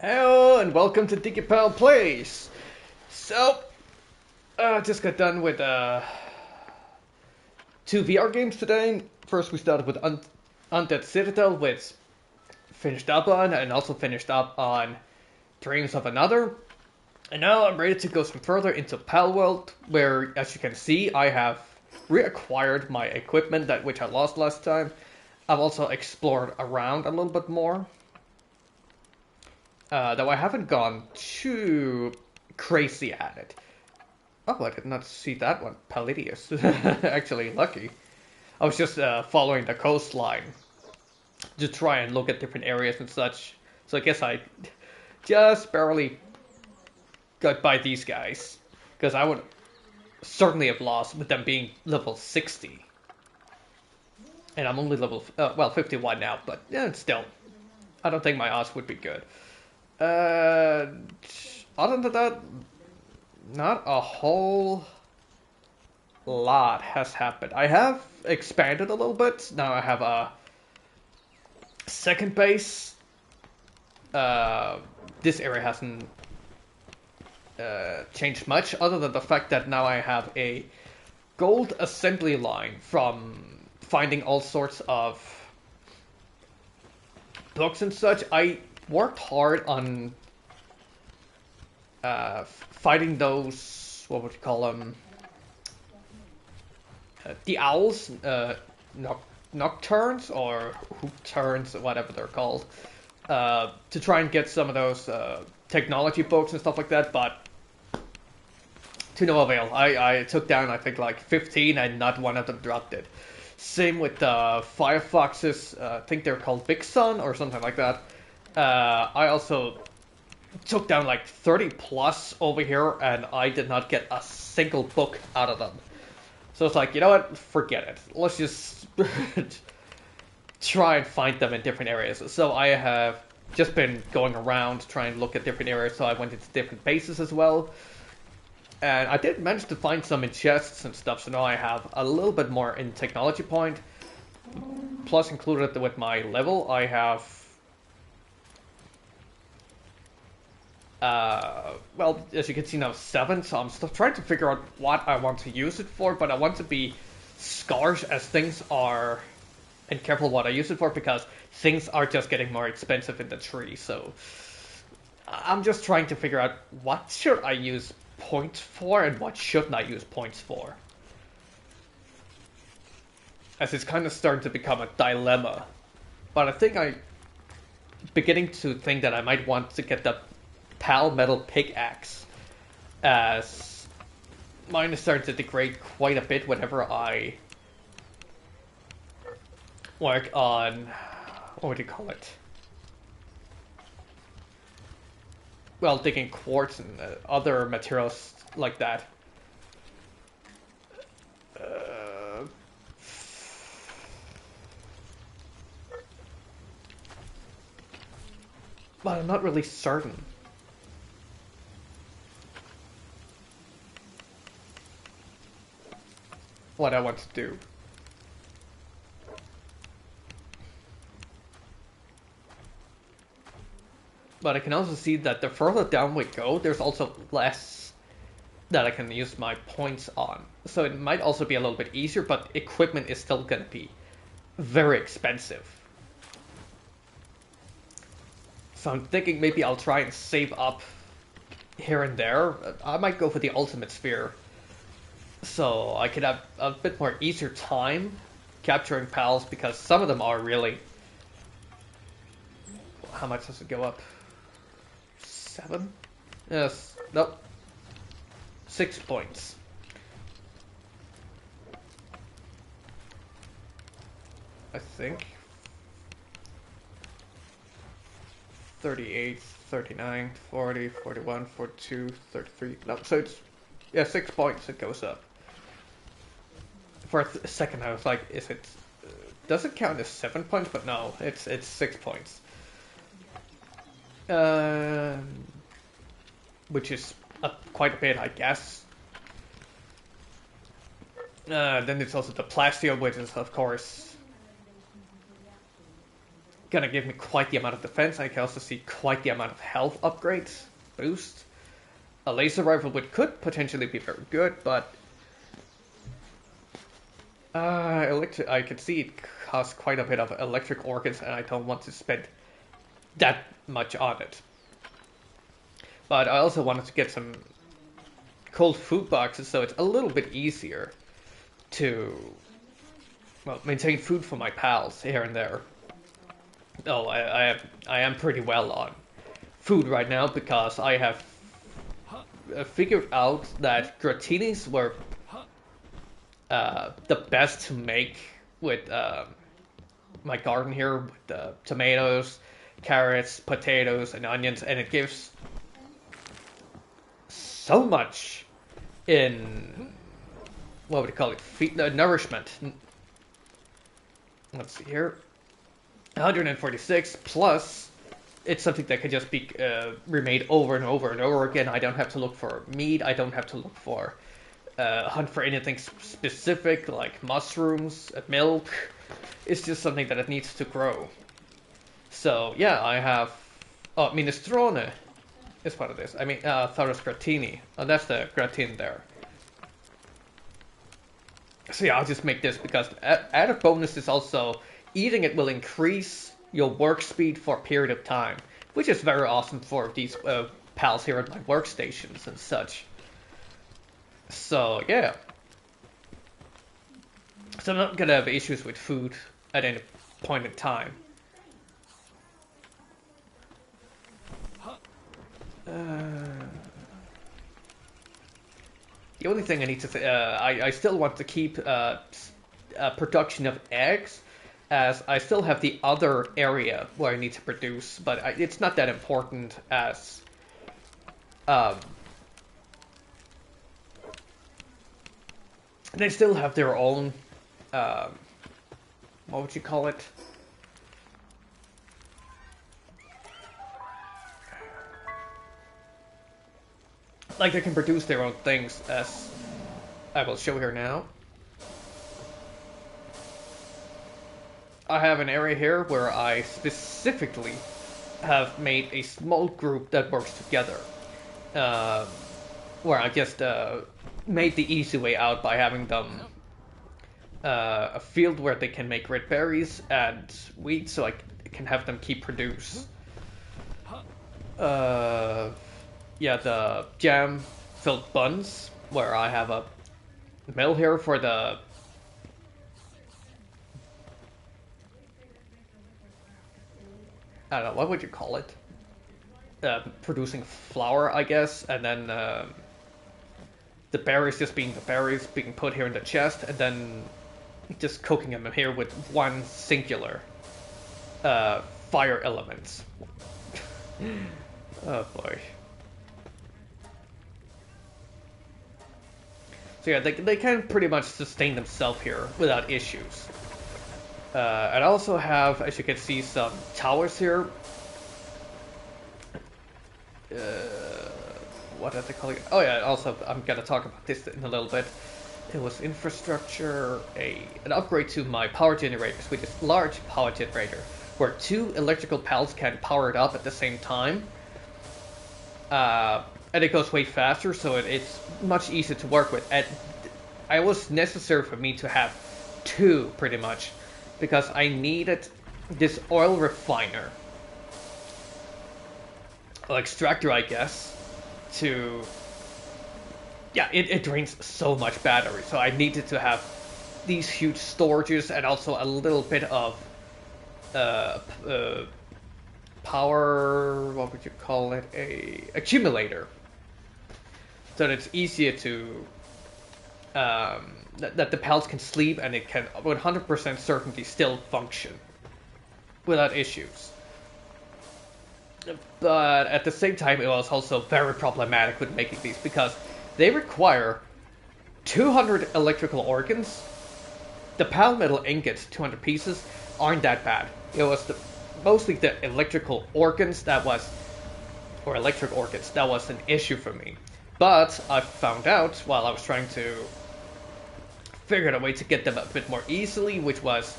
Hello and welcome to Digipal Plays. So, just got done with two VR games today. First, we started with Undead Citadel, which finished up on, and also finished up on Dreams of Another. And now I'm ready to go some further into PalWorld, where, as you can see, I have reacquired my equipment which I lost last time. I've also explored around a little bit more. Though I haven't gone too crazy at it. Oh, I did not see that one. Palladius. Actually, lucky. I was just following the coastline to try and look at different areas and such. So I guess I just barely got by these guys. Because I would certainly have lost with them being level 60. And I'm only level, 51 now, but still. I don't think my odds would be good. Other than that, not a whole lot has happened. I have expanded a little bit. Now I have a second base. This area hasn't changed much, other than the fact that now I have a gold assembly line from finding all sorts of books and such. I worked hard on fighting those, what would you call them? The owls, nocturnes or hoopturns, whatever they're called, to try and get some of those technology books and stuff like that, but to no avail. I took down, I think, like 15 and not one of them dropped it. Same with the Firefoxes, I think they're called Big Sun or something like that. I also took down like 30 plus over here, and I did not get a single book out of them. So it's like, you know what, forget it. Let's just try and find them in different areas. So I have just been going around trying to look at different areas, so I went into different bases as well. And I did manage to find some in chests and stuff, so now I have a little bit more in technology point. Plus, included with my level, I have well, as you can see now, 7, so I'm still trying to figure out what I want to use it for, but I want to be scarce as things are, and careful what I use it for, because things are just getting more expensive in the tree, so I'm just trying to figure out what should I use points for, and what shouldn't I use points for. As it's kind of starting to become a dilemma, but I think I'm beginning to think that I might want to get the Pal Metal Pickaxe, as mine is starting to degrade quite a bit whenever I work on, what would you call it? Well, digging quartz and other materials like that. But I'm not really certain. What I want to do. But I can also see that the further down we go, there's also less that I can use my points on. So it might also be a little bit easier, but equipment is still going to be very expensive. So I'm thinking maybe I'll try and save up here and there. I might go for the ultimate sphere, so I could have a bit more easier time capturing pals, because some of them are really... How much does it go up? 7? Yes. Nope. 6 points. I think. 38, 39, 40, 41, 42, 33. No, so it's... Yeah, 6 points it goes up. For a second I was like, is it... does it count as 7 points? But no, it's 6 points. Which is quite a bit, I guess. Then there's also the plastio, which is, of course, gonna give me quite the amount of defense. I can also see quite the amount of health upgrades boost. A laser rifle which could potentially be very good, but I could see it costs quite a bit of electric organs, and I don't want to spend that much on it. But I also wanted to get some cold food boxes, so it's a little bit easier to, well, maintain food for my pals here and there. Oh, I am pretty well on food right now because I have figured out that gratinis were the best to make with my garden here, with tomatoes, carrots, potatoes, and onions, and it gives so much in, what would you call it, nourishment. Let's see here, 146 plus. It's something that can just be remade over and over and over again. I don't have to look for meat. I don't have to look for hunt for anything specific like mushrooms, milk. It's just something that it needs to grow. So yeah, I have minestrone is what it is. I mean, Tharos gratini. Oh, that's the gratin there. So yeah, I'll just make this because added bonus is also eating it will increase your work speed for a period of time, which is very awesome for these pals here at my workstations and such. So yeah, so I'm not gonna have issues with food at any point in time. The only thing I need to say, I still want to keep production of eggs, as I still have the other area where I need to produce, but it's not that important as they still have their own what would you call it? Like they can produce their own things, as I will show here now. I have an area here where I specifically have made a small group that works together. Where I just made the easy way out by having them a field where they can make red berries and wheat, so I can have them keep produce. Yeah, the jam-filled buns, where I have a mill here for the I don't know, what would you call it? Producing flour, I guess, and then the berries just being the berries being put here in the chest, and then just cooking them here with one singular fire elements. Oh boy. So yeah, they can pretty much sustain themselves here without issues. And I also have, as you can see, some towers here. What are they calling it? Oh yeah, also I'm gonna talk about this in a little bit. It was infrastructure, an upgrade to my power generators, which is large power generator, where 2 electrical pals can power it up at the same time. And it goes way faster, so it's much easier to work with. And it was necessary for me to have 2, pretty much, because I needed this oil refiner, or extractor, I guess, to... Yeah, it drains so much battery, so I needed to have these huge storages and also a little bit of power, what would you call it, a accumulator, so that it's easier to that the pals can sleep and it can 100% certainty still function without issues. But at the same time, it was also very problematic with making these, because they require 200 electrical organs. The pal metal ingots, 200 pieces, aren't that bad. It was mostly the electrical organs that was, or electric organs, that was an issue for me. But I found out while I was trying to figure out a way to get them a bit more easily, which was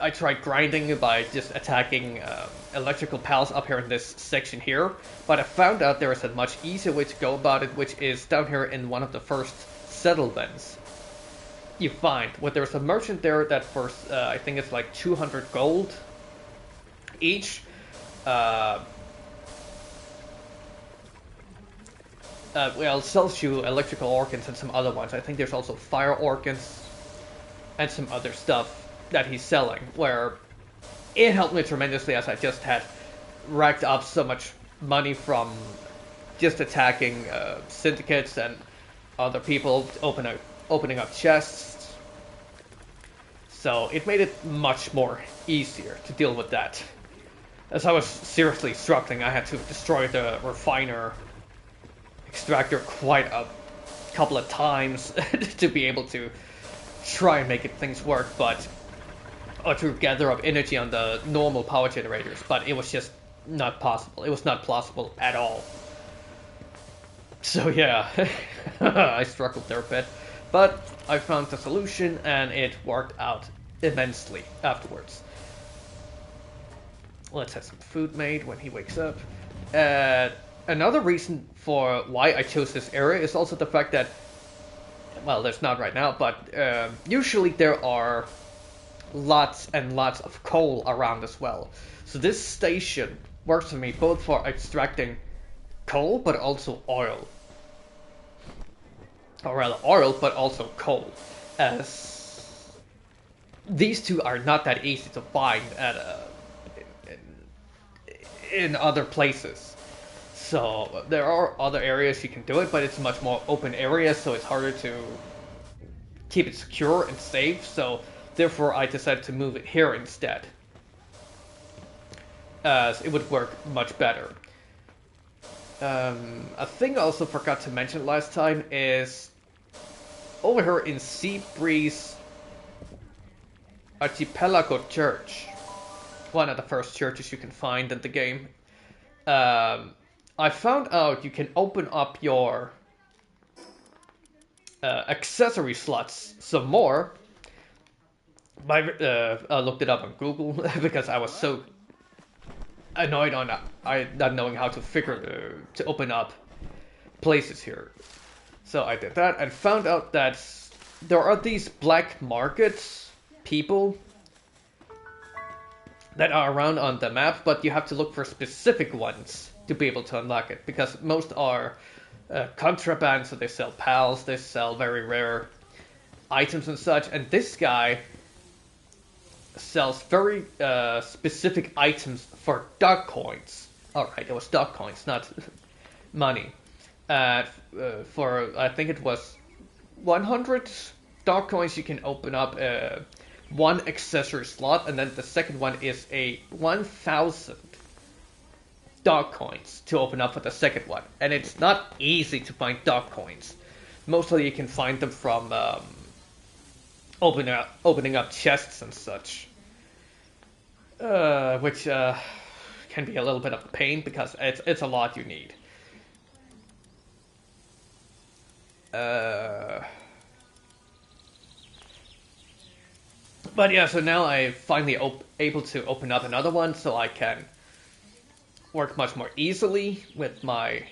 I tried grinding by just attacking electrical pals up here in this section here, but I found out there is a much easier way to go about it, which is down here in one of the first settlements. You find where there's a merchant there that for I think it's like 200 gold each. Well, sells you electrical organs and some other ones. I think there's also fire organs and some other stuff that he's selling, where it helped me tremendously as I just had racked up so much money from just attacking syndicates and other people opening up chests. So it made it much more easier to deal with that. As I was seriously struggling, I had to destroy the refiner extractor quite a couple of times to be able to try and make things work, or to gather up energy on the normal power generators, but it was just not possible. It was not plausible at all. So yeah, I struggled there a bit, but I found the solution and it worked out immensely afterwards. Let's have some food made when he wakes up. Another reason for why I chose this area is also the fact that, well, there's not right now, but usually there are lots and lots of coal around as well. So this station works for me both for extracting coal, but also oil. Or rather oil, but also coal. As these two are not that easy to find in other places. So there are other areas you can do it, but it's a much more open area, so it's harder to keep it secure and safe. So therefore I decided to move it here instead, as it would work much better. A thing I also forgot to mention last time is over here in Sea Breeze Archipelago Church, one of the first churches you can find in the game. I found out you can open up your accessory slots some more. I looked it up on Google because I was so annoyed on not knowing how to figure to open up places here. So I did that and found out that there are these black markets people that are around on the map, but you have to look for specific ones to be able to unlock it, because most are contraband, so they sell pals, they sell very rare items and such, and this guy sells very specific items for dog coins. Alright, it was dog coins, not money. For, I think it was 100 dog coins, you can open up one accessory slot, and then the second one is a 1000 dog coins to open up for the second one. And it's not easy to find dog coins. Mostly you can find them from opening up chests and such, which can be a little bit of a pain because it's a lot you need. But yeah, so now I'm finally able to open up another one, so I can work much more easily with my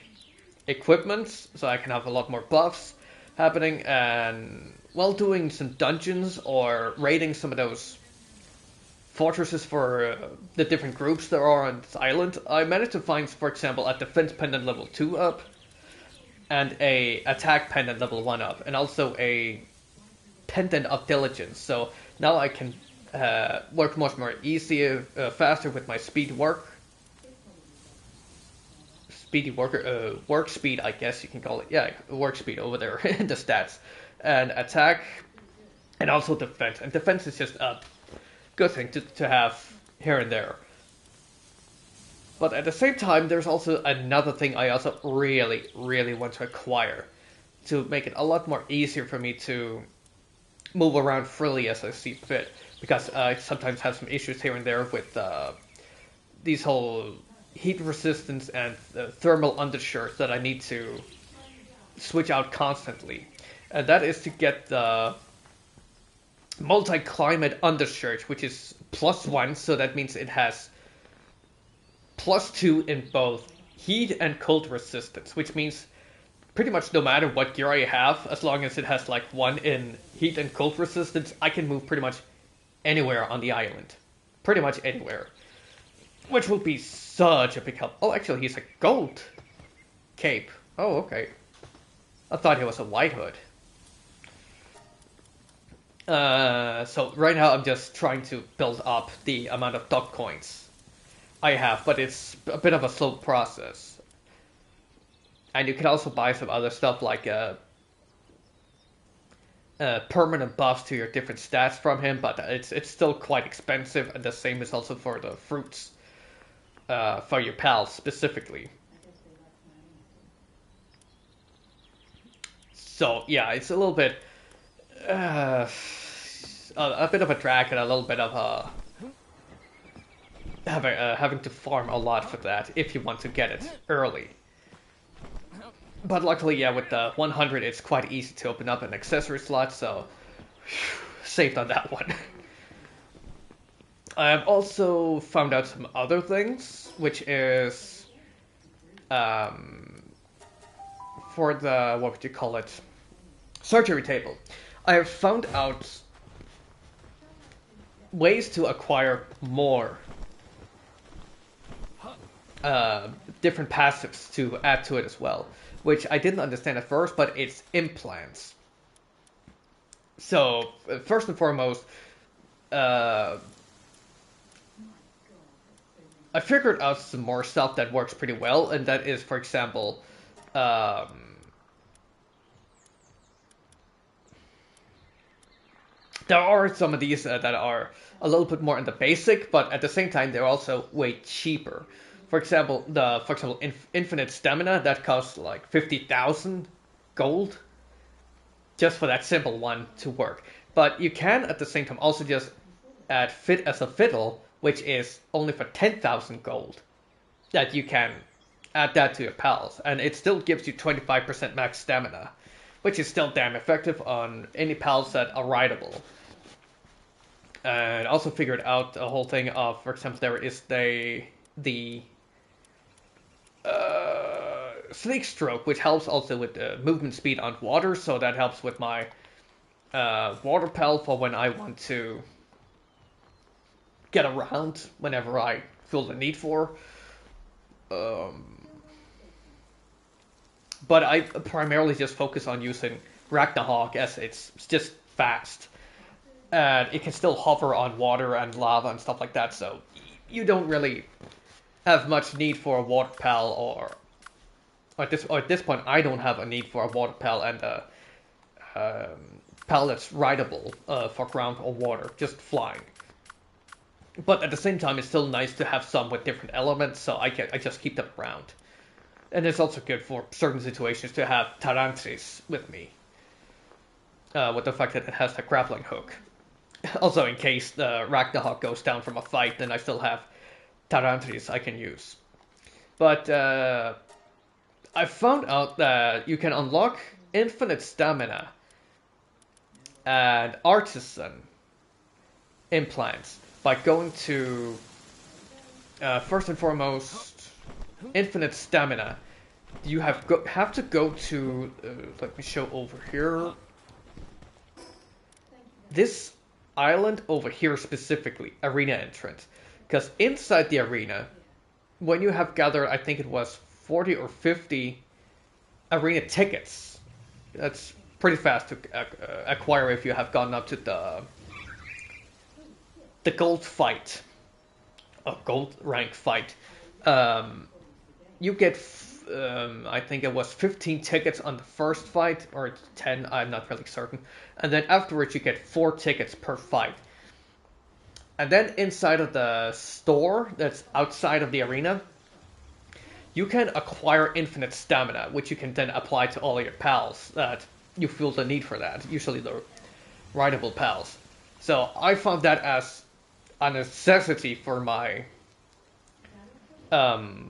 equipment, so I can have a lot more buffs happening, and while doing some dungeons or raiding some of those fortresses for the different groups there are on this island, I managed to find, for example, a defense pendant level 2 up, and a attack pendant level 1 up, and also a pendant of diligence. So now I can work much more easier, faster with my speed work. Work speed, I guess you can call it. Yeah, work speed over there in the stats. And attack, and also defense. And defense is just a good thing to have here and there. But at the same time, there's also another thing I also really, really want to acquire to make it a lot more easier for me to move around freely as I see fit. Because I sometimes have some issues here and there with these whole heat resistance and thermal undershirts that I need to switch out constantly. And that is to get the multi-climate undershirt, which is +1, so that means it has +2 in both heat and cold resistance, which means pretty much no matter what gear I have, as long as it has like 1 in heat and cold resistance, I can move pretty much anywhere on the island. Pretty much anywhere. Which will be such a big help. Oh, actually, he's a gold cape. Oh, okay. I thought he was a white hood. So right now I'm just trying to build up the amount of dog coins I have, but it's a bit of a slow process. And you can also buy some other stuff like permanent buffs to your different stats from him, but it's still quite expensive, and the same is also for the fruits for your pals specifically. So yeah, it's a little bit a bit of a drag and a little bit of a having to farm a lot for that if you want to get it early. But luckily, yeah, with the 100, it's quite easy to open up an accessory slot, so saved on that one. I've also found out some other things, which is for the, what would you call it, surgery table. I have found out ways to acquire more different passives to add to it as well, which I didn't understand at first, but it's implants. So, first and foremost, I figured out some more stuff that works pretty well, and that is, for example, there are some of these that are a little bit more in the basic, but at the same time they're also way cheaper. For example, infinite stamina that costs like 50,000 gold, just for that simple one to work. But you can at the same time also just add fit as a fiddle, which is only for 10,000 gold. That you can add that to your pals, and it still gives you 25% max stamina, which is still damn effective on any pals that are rideable. And also figured out the whole thing of, for example, there is the Sleek Stroke, which helps also with the movement speed on water, so that helps with my water pal for when I want to get around whenever I feel the need for. But I primarily just focus on using Ragnarok as it's just fast. And it can still hover on water and lava and stuff like that, so you don't really have much need for a water pal, or at this point I don't have a need for a water pal and a pal that's rideable for ground or water, just flying. But at the same time, it's still nice to have some with different elements, so I just keep them around. And it's also good for certain situations to have Tarantris with me, with the fact that it has the grappling hook. Also, in case the Ragnarok goes down from a fight, then I still have Tarantris I can use. But I found out that you can unlock infinite stamina and artisan implants by going to, first and foremost, infinite stamina. You have to go to, let me show over here, this island over here specifically, arena entrance. Because inside the arena, when you have gathered, I think it was 40 or 50 arena tickets, that's pretty fast to acquire if you have gone up to the gold fight, a gold rank fight. You get, I think it was 15 tickets on the first fight, or 10, I'm not really certain. And then afterwards you get 4 tickets per fight. And then inside of the store that's outside of the arena, you can acquire infinite stamina, which you can then apply to all your pals that you feel the need for that, usually the rideable pals. So I found that as a necessity for my, for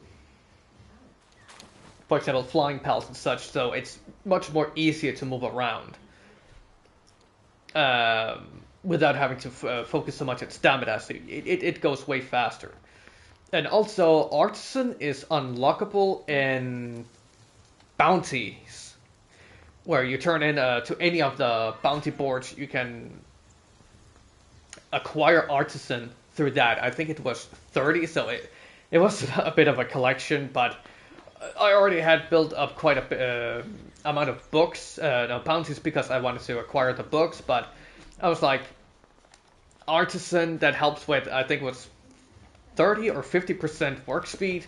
example, flying pals and such, so it's much more easier to move around. without having to focus so much on stamina. So it goes way faster. And also, Artisan is unlockable in bounties, where you turn in to any of the bounty boards, you can acquire Artisan through that. I think it was 30, so it was a bit of a collection, but I already had built up quite a amount of books, no, bounties, because I wanted to acquire the books, but I was like, Artisan that helps with, I think it was 30 or 50% work speed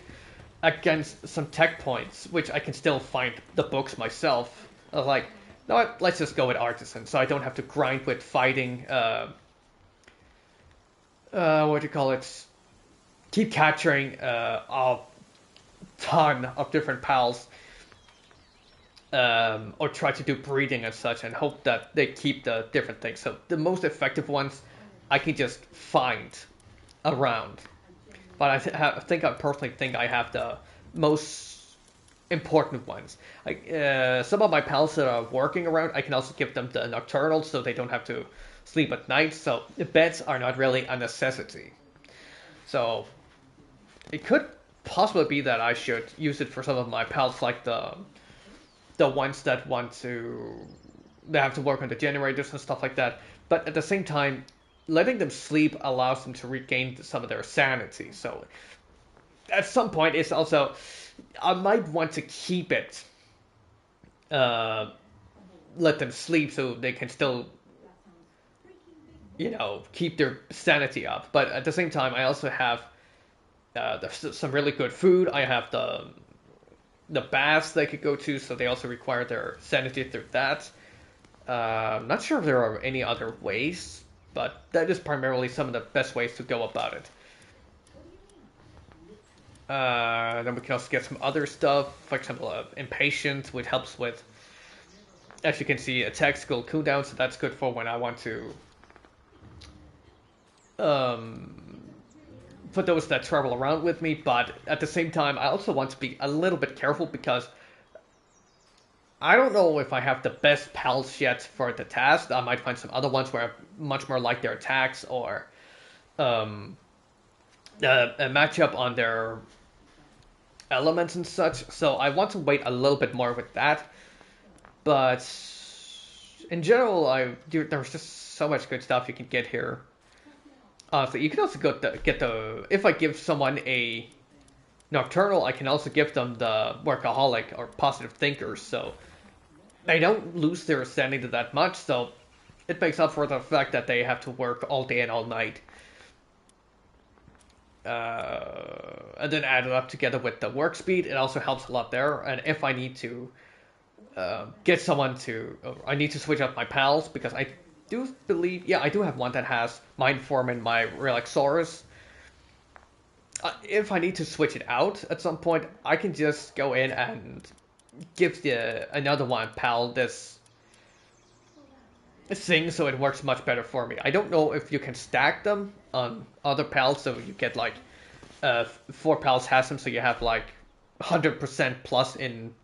against some tech points, which I can still find the books myself. I was like, no, what, let's just go with Artisan, so I don't have to grind with fighting, what do you call it? Keep capturing a ton of different pals, or try to do breeding and such, and hope that they keep the different things. So the most effective ones I can just find around. But I personally think I have the most important ones. Some of my pals that are working around, I can also give them the nocturnal so they don't have to sleep at night. So the beds are not really a necessity. So it could possibly be that I should use it for some of my pals, like the ones that they have to work on the generators and stuff like that. But at the same time, letting them sleep allows them to regain some of their sanity. So at some point, it's also, I might want to keep it, let them sleep so they can still, keep their sanity up. But at the same time, I also have some really good food. I have the baths they could go to, so they also require their sanity through that. I'm not sure if there are any other ways, but that is primarily some of the best ways to go about it. Then we can also get some other stuff, for example, Impatient, which helps with, as you can see, attack skill cooldown, so that's good for when I want to, for those that travel around with me, but at the same time, I also want to be a little bit careful because I don't know if I have the best pals yet for the task. I might find some other ones where I much more like their attacks or a matchup on their elements and such. So I want to wait a little bit more with that. But in general, there's just so much good stuff you can get here. So you can also get the, if I give someone a Nocturnal, I can also give them the Workaholic or Positive Thinkers, so they don't lose their sanity that much, so it makes up for the fact that they have to work all day and all night. And then add it up together with the work speed, it also helps a lot there. And if I need to get someone to, I need to switch up my pals, because I do believe, yeah, I do have one that has Mindform and my Relaxaurus. If I need to switch it out at some point, I can just go in and give another one pal this thing, so it works much better for me. I don't know if you can stack them on other pals, so you get like 4 pals has them, so you have like 100% plus in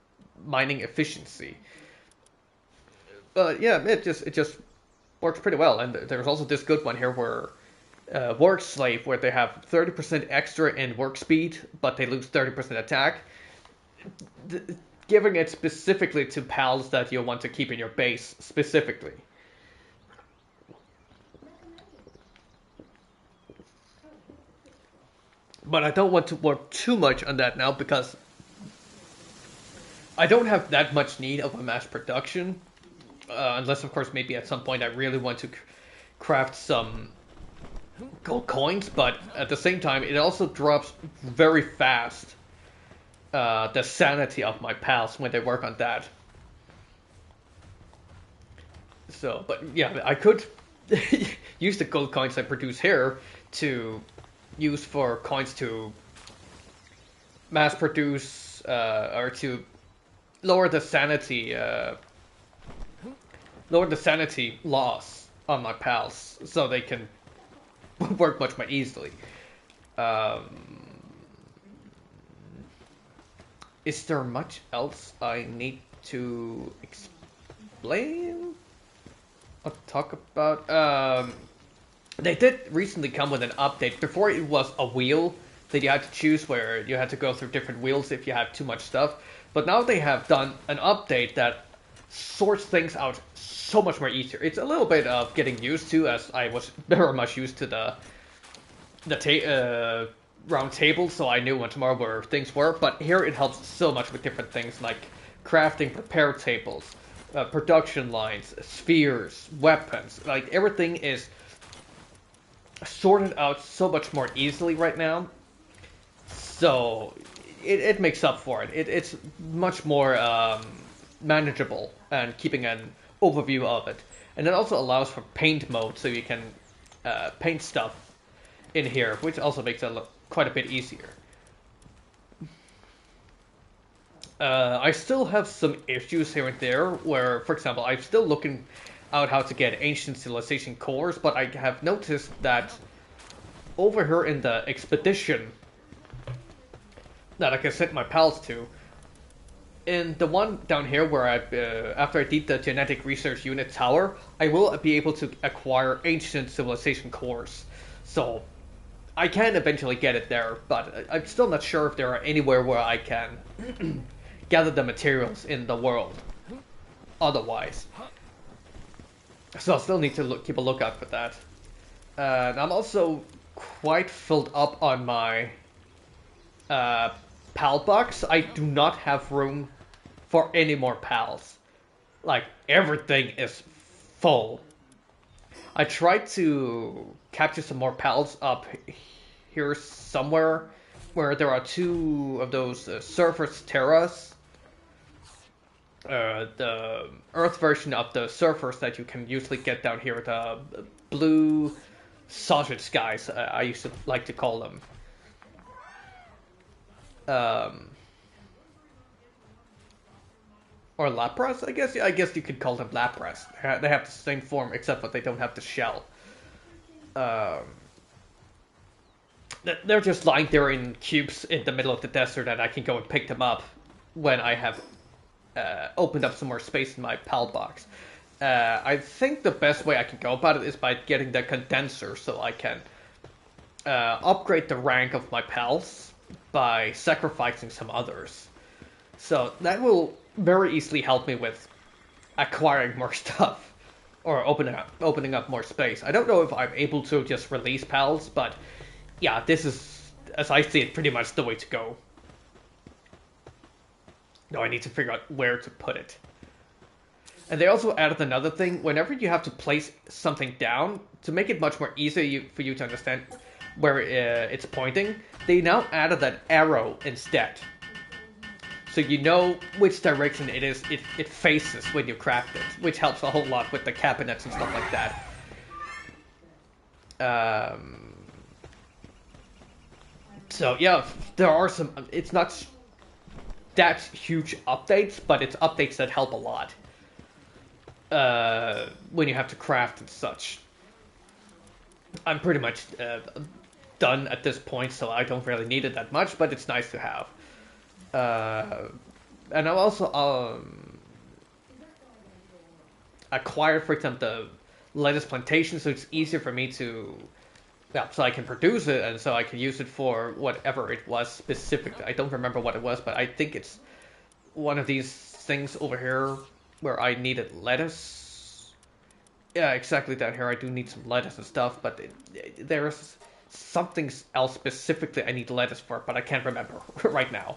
mining efficiency. But yeah, it just works pretty well. And there's also this good one here where Work Slave, where they have 30% extra in work speed, but they lose 30% attack. Giving it specifically to pals that you want to keep in your base specifically. But I don't want to work too much on that now because I don't have that much need of a mass production. Unless, of course, maybe at some point I really want to craft some gold coins. But at the same time, it also drops very fast the sanity of my pals when they work on that. So, but yeah, I could use the gold coins I produce here to use for coins to mass produce or to lower the sanity loss on my pals, so they can work much more easily. Is there much else I need to explain? I'll talk about. They did recently come with an update. Before it was a wheel that you had to choose, where you had to go through different wheels if you had too much stuff. But now they have done an update that sorts things out so much more easier. It's a little bit of getting used to, as I was very much used to the round table, so I knew once more where things were. But here it helps so much with different things like crafting repair tables, production lines, spheres, weapons. Like everything is sorted out so much more easily right now. So it makes up for it. It's much more manageable and keeping an overview of it. And it also allows for paint mode, so you can paint stuff in here, which also makes it look quite a bit easier. I still have some issues here and there where, for example, I'm still looking out how to get ancient civilization cores, but I have noticed that over here in the expedition that I can send my pals to, in the one down here where after I did the genetic research unit tower, I will be able to acquire ancient civilization cores. So I can eventually get it there, but I'm still not sure if there are anywhere where I can gather the materials in the world otherwise. So I'll still need to keep a lookout for that. And I'm also quite filled up on my PAL box. I do not have room for any more pals. Like, everything is full. I tried to capture some more pals up here somewhere where there are two of those Surfers Terras. The Earth version of the Surfers that you can usually get down here, the blue sausage guys, I used to like to call them. Or Lapras, I guess. I guess you could call them Lapras. They have the same form, except that they don't have the shell. They're just lying there in cubes in the middle of the desert, and I can go and pick them up when I have opened up some more space in my PAL box. I think the best way I can go about it is by getting the condenser, so I can upgrade the rank of my pals by sacrificing some others. So that will very easily help me with acquiring more stuff or opening up more space. I don't know if I'm able to just release pals, but yeah, this is, as I see it, pretty much the way to go. Now I need to figure out where to put it. And they also added another thing. Whenever you have to place something down, to make it much more easy for you to understand where it's pointing, they now added an arrow instead. So you know which direction it faces when you craft it, which helps a whole lot with the cabinets and stuff like that. So yeah, there are some, it's not that huge updates, but it's updates that help a lot when you have to craft and such. I'm pretty much done at this point, so I don't really need it that much, but it's nice to have. And I've also acquired, for example, the lettuce plantation, so it's easier for me to, yeah, so I can produce it, and so I can use it for whatever it was specifically. I don't remember what it was, but I think it's one of these things over here where I needed lettuce. Yeah, exactly down here I do need some lettuce and stuff, but there's something else specifically I need lettuce for, but I can't remember right now.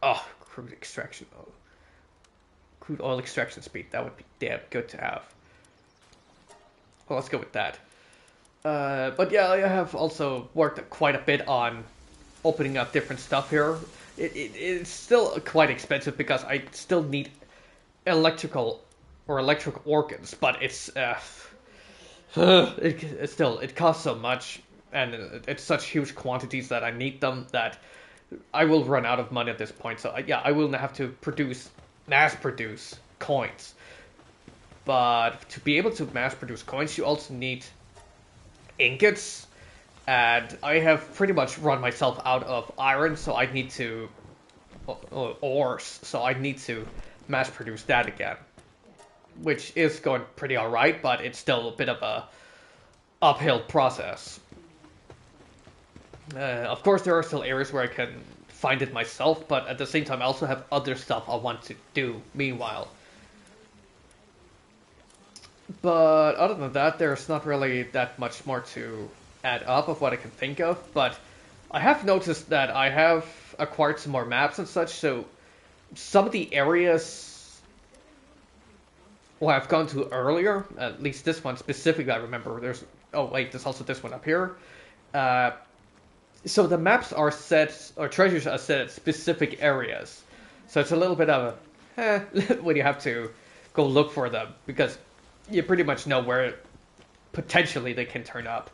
Oh, crude extraction. Oh. Crude oil extraction speed. That would be damn good to have. Well, let's go with that. But yeah, I have also worked quite a bit on opening up different stuff here. It's still quite expensive because I still need electric organs, but it's it costs so much, and it's such huge quantities that I need them that I will run out of money at this point. So yeah, I will have to mass produce coins. But to be able to mass produce coins, you also need ingots and I have pretty much run myself out of iron, so I need to ores, so I need to mass produce that again, which is going pretty alright, but it's still a bit of a uphill process. Of course, there are still areas where I can find it myself, but at the same time, I also have other stuff I want to do meanwhile. But other than that, there's not really that much more to add up of what I can think of, but I have noticed that I have acquired some more maps and such, so some of the areas well, I've gone to earlier, at least this one specifically I remember, there's also this one up here. So the maps are set, or treasures are set at specific areas, so it's a little bit of a, when you have to go look for them, because you pretty much know where potentially they can turn up.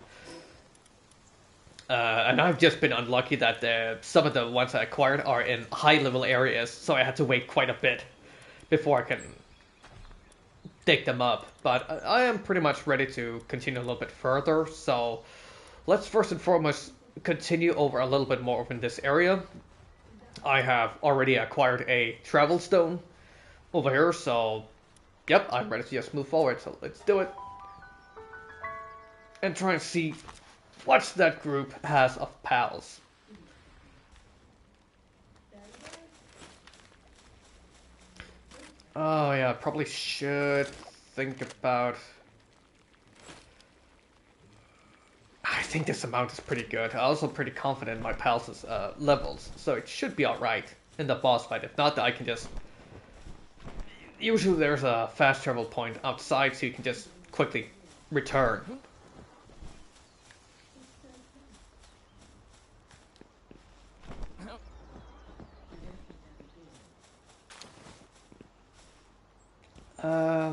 And I've just been unlucky that some of the ones I acquired are in high level areas, so I had to wait quite a bit before I can dig them up. But I am pretty much ready to continue a little bit further, so let's first and foremost continue over a little bit more over in this area. I have already acquired a travel stone over here, so yep, I'm ready to just move forward, so let's do it. And try and see what that group has of pals. Oh yeah, I probably should think about... I think this amount is pretty good. I'm also pretty confident in my pals' levels, so it should be alright in the boss fight. If not, I can just... Usually there's a fast travel point outside, so you can just quickly return.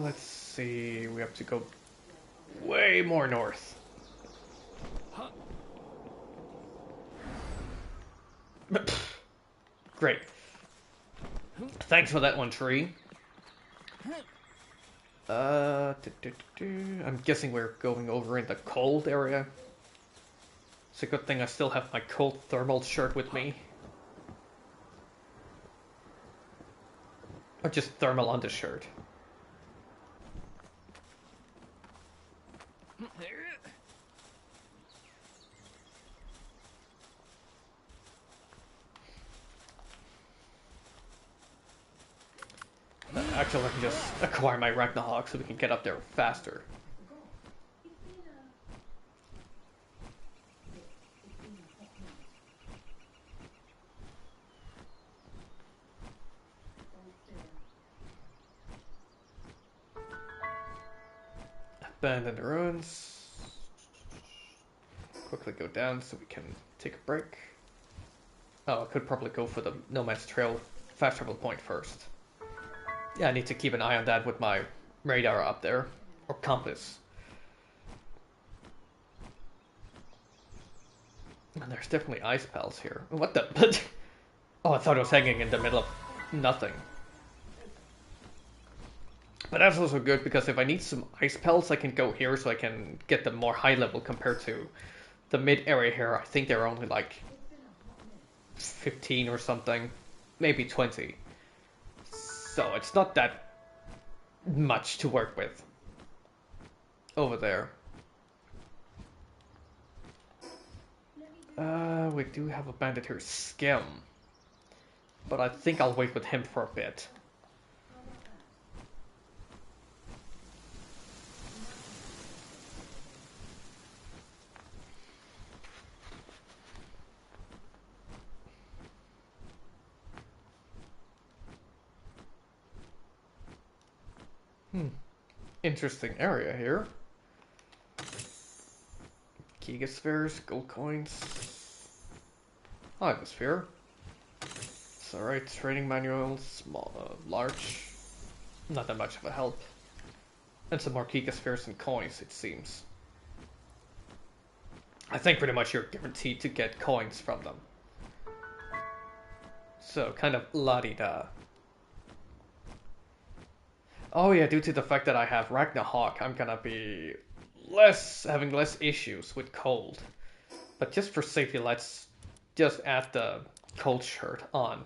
Let's see, we have to go way more north. Great. Thanks for that one, tree. I'm guessing we're going over in the cold area. It's a good thing I still have my cold thermal shirt with me. Or just thermal undershirt. Actually, I can just acquire my Ragnarok so we can get up there faster. Abandoned ruins. Quickly go down so we can take a break. Oh, I could probably go for the No Man's Trail fast travel point first. Yeah, I need to keep an eye on that with my radar up there. Or compass. And there's definitely ice pals here. What the? Oh, I thought it was hanging in the middle of nothing. But that's also good because if I need some ice pals, I can go here so I can get them more high level compared to the mid area here. I think they're only like 15 or something. Maybe 20. So it's not that much to work with over there. We do have a bandit here, Skim. But I think I'll wait with him for a bit. Interesting area here. Gigaspheres, gold coins. I have a sphere. It's alright, training manuals, small, large. Not that much of a help. And some more Gigaspheres and coins, it seems. I think pretty much you're guaranteed to get coins from them. So, kind of la-di-da. Oh yeah, due to the fact that I have Ragnarok, I'm gonna be having less issues with cold. But just for safety, let's just add the cold shirt on.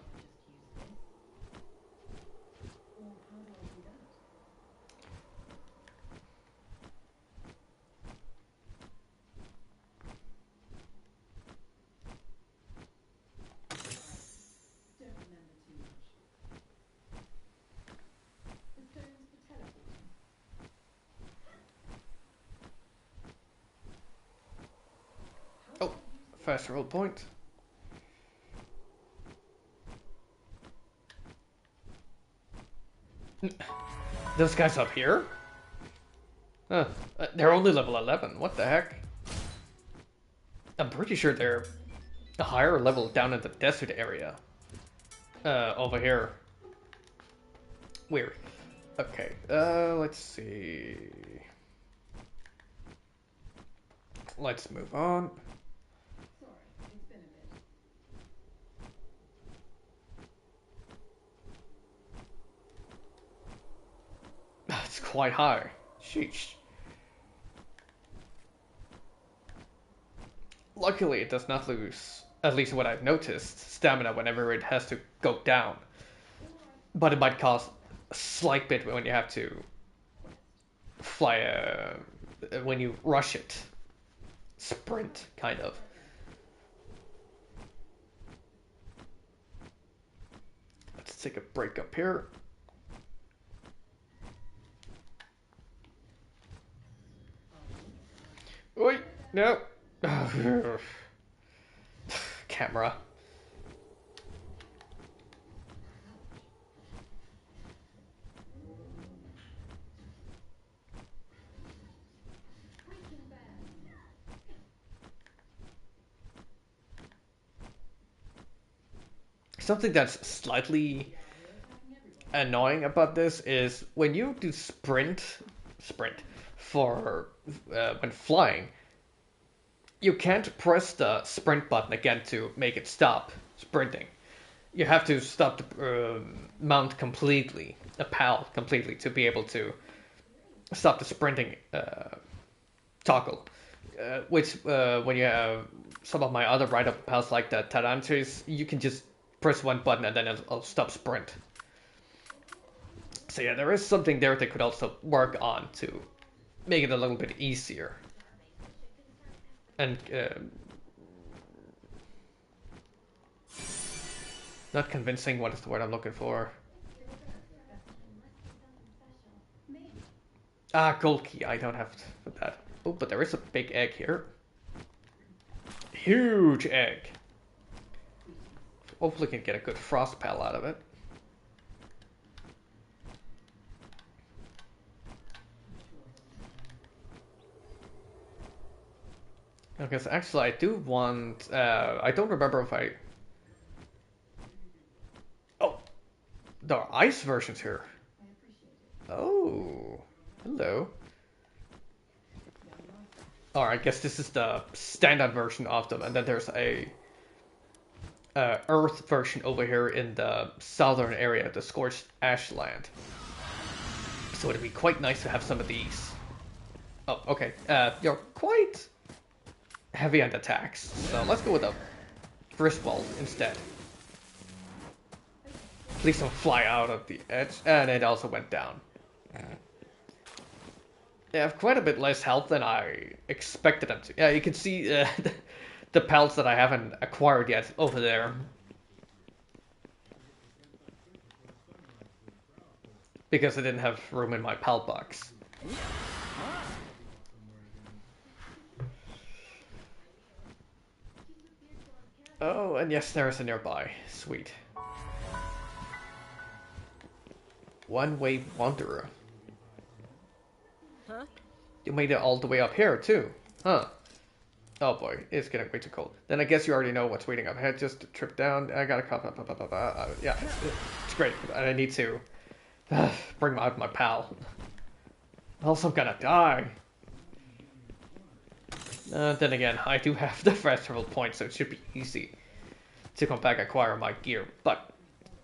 Oh, fast roll point. Those guys up here? They're only level 11. What the heck? I'm pretty sure they're a higher level down in the desert area. Over here. Weird. Okay, let's see. Let's move on. It's quite high. Sheesh. Luckily, it does not lose, at least what I've noticed, stamina whenever it has to go down. But it might cost a slight bit when you have to fly, when you rush it. Sprint, kind of. Let's take a break up here. Oi, no. Camera. Something that's slightly annoying about this is when you do sprint for when flying, you can't press the sprint button again to make it stop sprinting. You have to stop the mount completely, a PAL completely, to be able to stop the sprinting toggle. Which when you have some of my other ride-up PALs like the Tarantis, you can just press one button and then it'll stop sprint. So yeah, there is something there they could also work on to make it a little bit easier. And not convincing, what is the word I'm looking for? Ah, gold key, I don't have that. Oh, but there is a big egg here. Huge egg. Hopefully can get a good frost pal out of it. Okay, so actually I do want, I don't remember if I... Oh, there are ice versions here. Oh, hello. Alright, I guess this is the standard version of them, and then there's a Earth version over here in the southern area, the Scorched Ashland. So it'd be quite nice to have some of these. Oh, okay. You're quite heavy on attacks, so let's go with a Griswold instead. Please don't fly out of the edge, and it also went down. They have quite a bit less health than I expected them to. Yeah, you can see the pelts that I haven't acquired yet over there. Because I didn't have room in my pelt box. Oh, and yes, there is a nearby. Sweet. One-way wanderer. Huh? You made it all the way up here, too. Huh. Oh boy, it's getting way too cold. Then I guess you already know what's waiting up ahead. Just a trip down. I gotta come up. Yeah, it's great. I need to bring out my pal. Else I'm gonna die. Then again, I do have the festival points, so it should be easy to come back and acquire my gear. But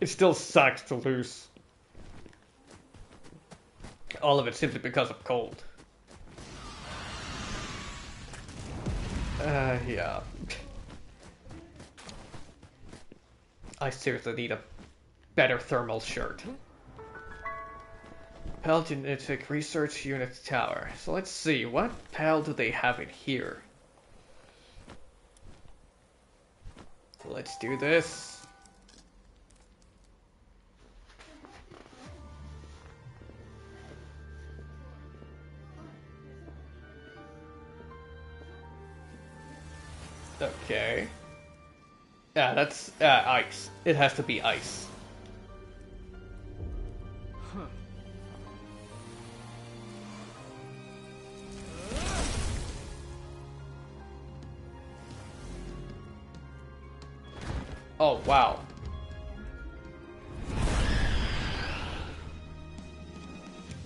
it still sucks to lose all of it simply because of cold. Yeah. I seriously need a better thermal shirt. PAL Genetic Research Unit Tower. So let's see, what PAL do they have in here? So let's do this. Okay. Yeah, that's ice. It has to be ice. Oh, wow.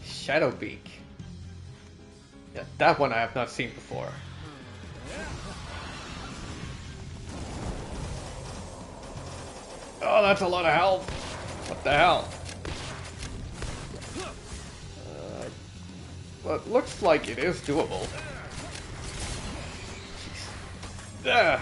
Shadowbeak. Yeah, that one I have not seen before. Oh, that's a lot of health. What the hell? Well, it looks like it is doable. Jeez.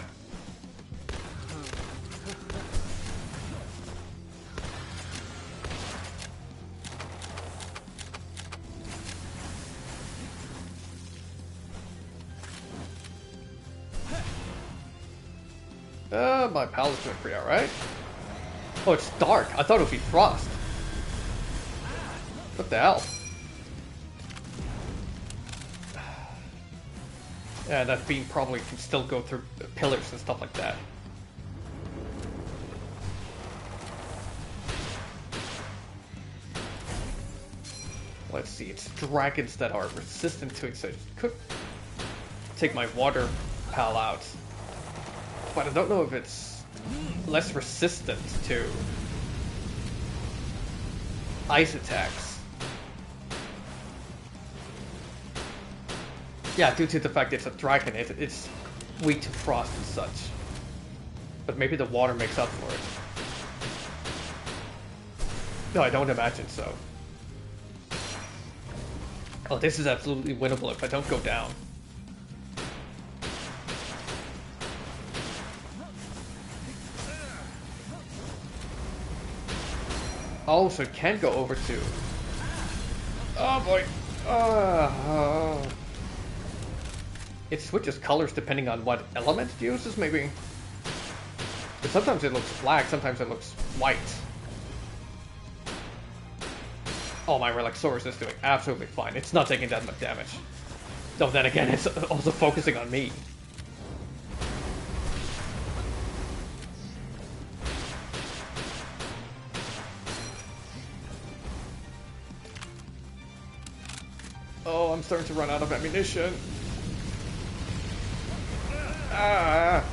My pal is doing pretty alright. Oh, it's dark. I thought it would be frost. What the hell? Yeah, that beam probably can still go through pillars and stuff like that. Let's see, it's dragons that are resistant to it, so it could take my water pal out. But I don't know if it's less resistant to ice attacks. Yeah, due to the fact it's a dragon, it's weak to frost and such. But maybe the water makes up for it. No, I don't imagine so. Oh, this is absolutely winnable if I don't go down. Oh, so it can go over to... Oh boy! It switches colors depending on what element it uses, maybe? But sometimes it looks black, sometimes it looks white. Oh, my Relaxaurus is doing absolutely fine. It's not taking that much damage. Though then again, it's also focusing on me. Oh, I'm starting to run out of ammunition. Ah!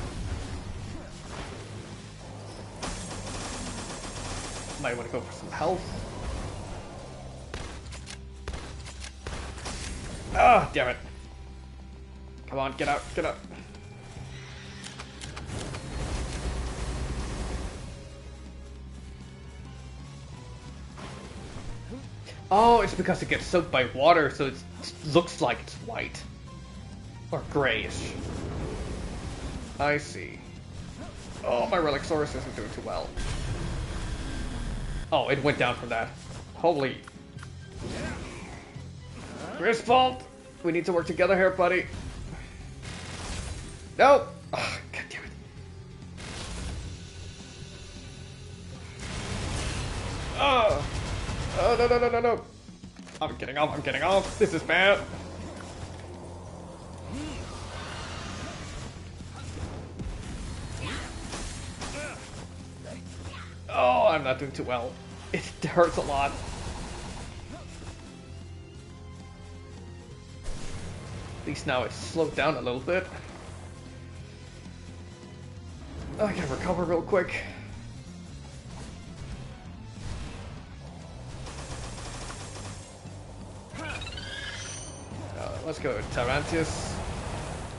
Might want to go for some health. Ah, damn it. Come on, get out, get out. Oh, it's because it gets soaked by water, so it looks like it's white. Or grayish. I see. Oh, my Relaxaurus isn't doing too well. Oh, it went down from that. Holy. Griswold! We need to work together here, buddy. No! Oh, God damn it. Oh! Oh, no, no, no, no, no. I'm getting off, I'm getting off. This is bad. Oh, I'm not doing too well. It hurts a lot. At least now it's slowed down a little bit. I can recover real quick. Let's go with Tarantius.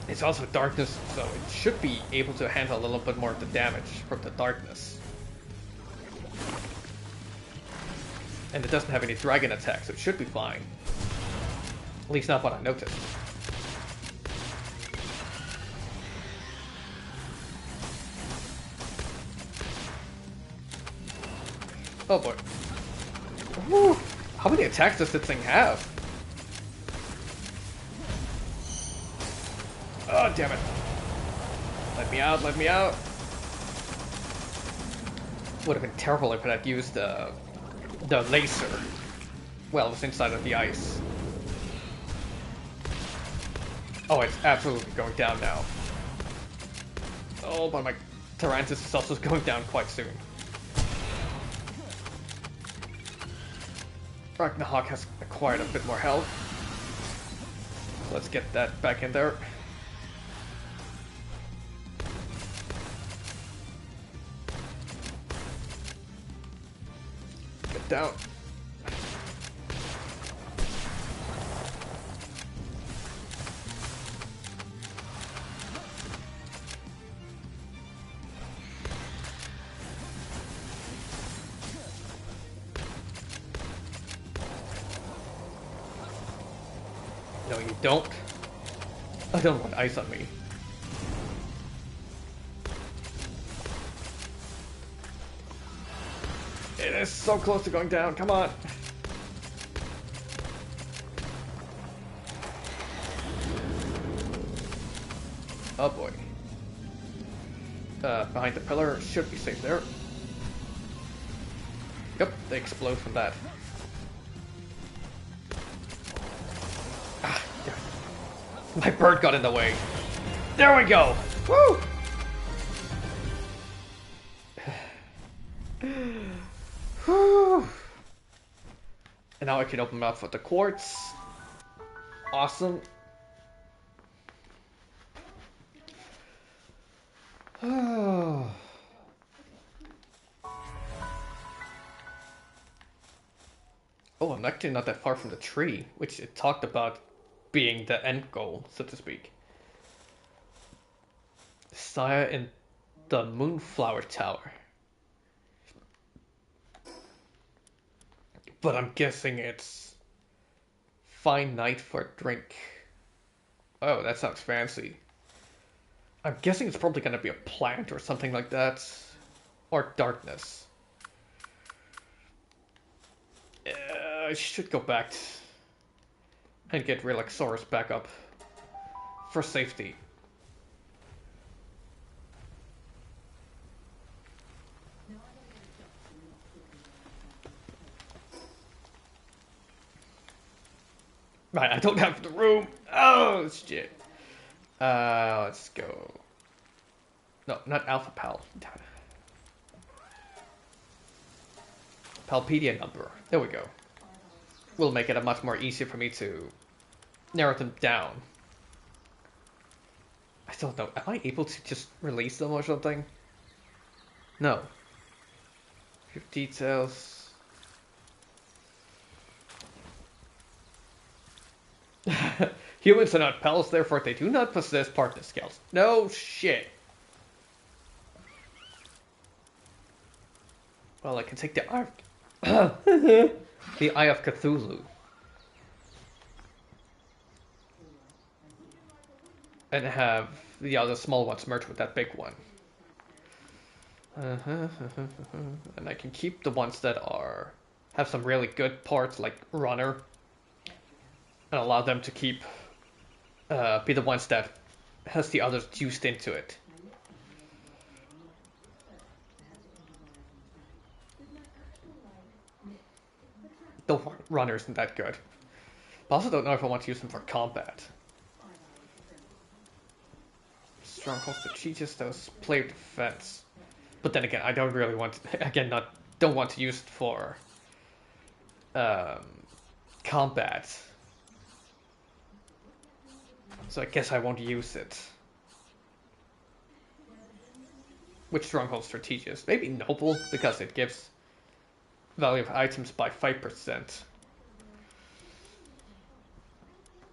It's also darkness, so it should be able to handle a little bit more of the damage from the darkness. And it doesn't have any dragon attacks, so it should be fine. At least not what I noticed. Oh boy. Woo. How many attacks does this thing have? Oh, damn it. Let me out, let me out. Would have been terrible if it had used the laser. Well, it was inside of the ice. Oh, it's absolutely going down now. Oh, but my Tyrantus is also going down quite soon. Ragnarok has acquired a bit more health. So let's get that back in there. Get down. No, you don't. I don't want ice on me. It is so close to going down. Come on. Oh boy. Behind the pillar should be safe there. Yep, they explode from that. Ah, damn it. My bird got in the way. There we go. Woo! Whew. And now I can open up for the quartz. Awesome. Oh, I'm actually not that far from the tree, which it talked about being the end goal, so to speak. Sire in the Moonflower Tower. But I'm guessing it's fine night for a drink. Oh, that sounds fancy. I'm guessing it's probably gonna be a plant or something like that. Or darkness. I should go back and get Relaxaurus back up for safety. Right, I don't have the room. Oh, shit. Let's go. No, not Alpha Pal. Palpedia number. There we go. Will make it a much more easier for me to narrow them down. I don't know. Am I able to just release them or something? No. Details. Humans are not pals, therefore they do not possess partner skills. No shit. Well, I can take the eye of... the Eye of Cthulhu. And have the other small ones merge with that big one. And I can keep the ones that have some really good parts, like Runner, and allow them to keep be the ones that has the others juiced into it. The Runner isn't that good. But I also don't know if I want to use them for combat. Stronghold strategist, those player defense. But then again, I don't really want to, don't want to use it for combat. So I guess I won't use it. Which stronghold strategist? Maybe noble, because it gives value of items by 5%.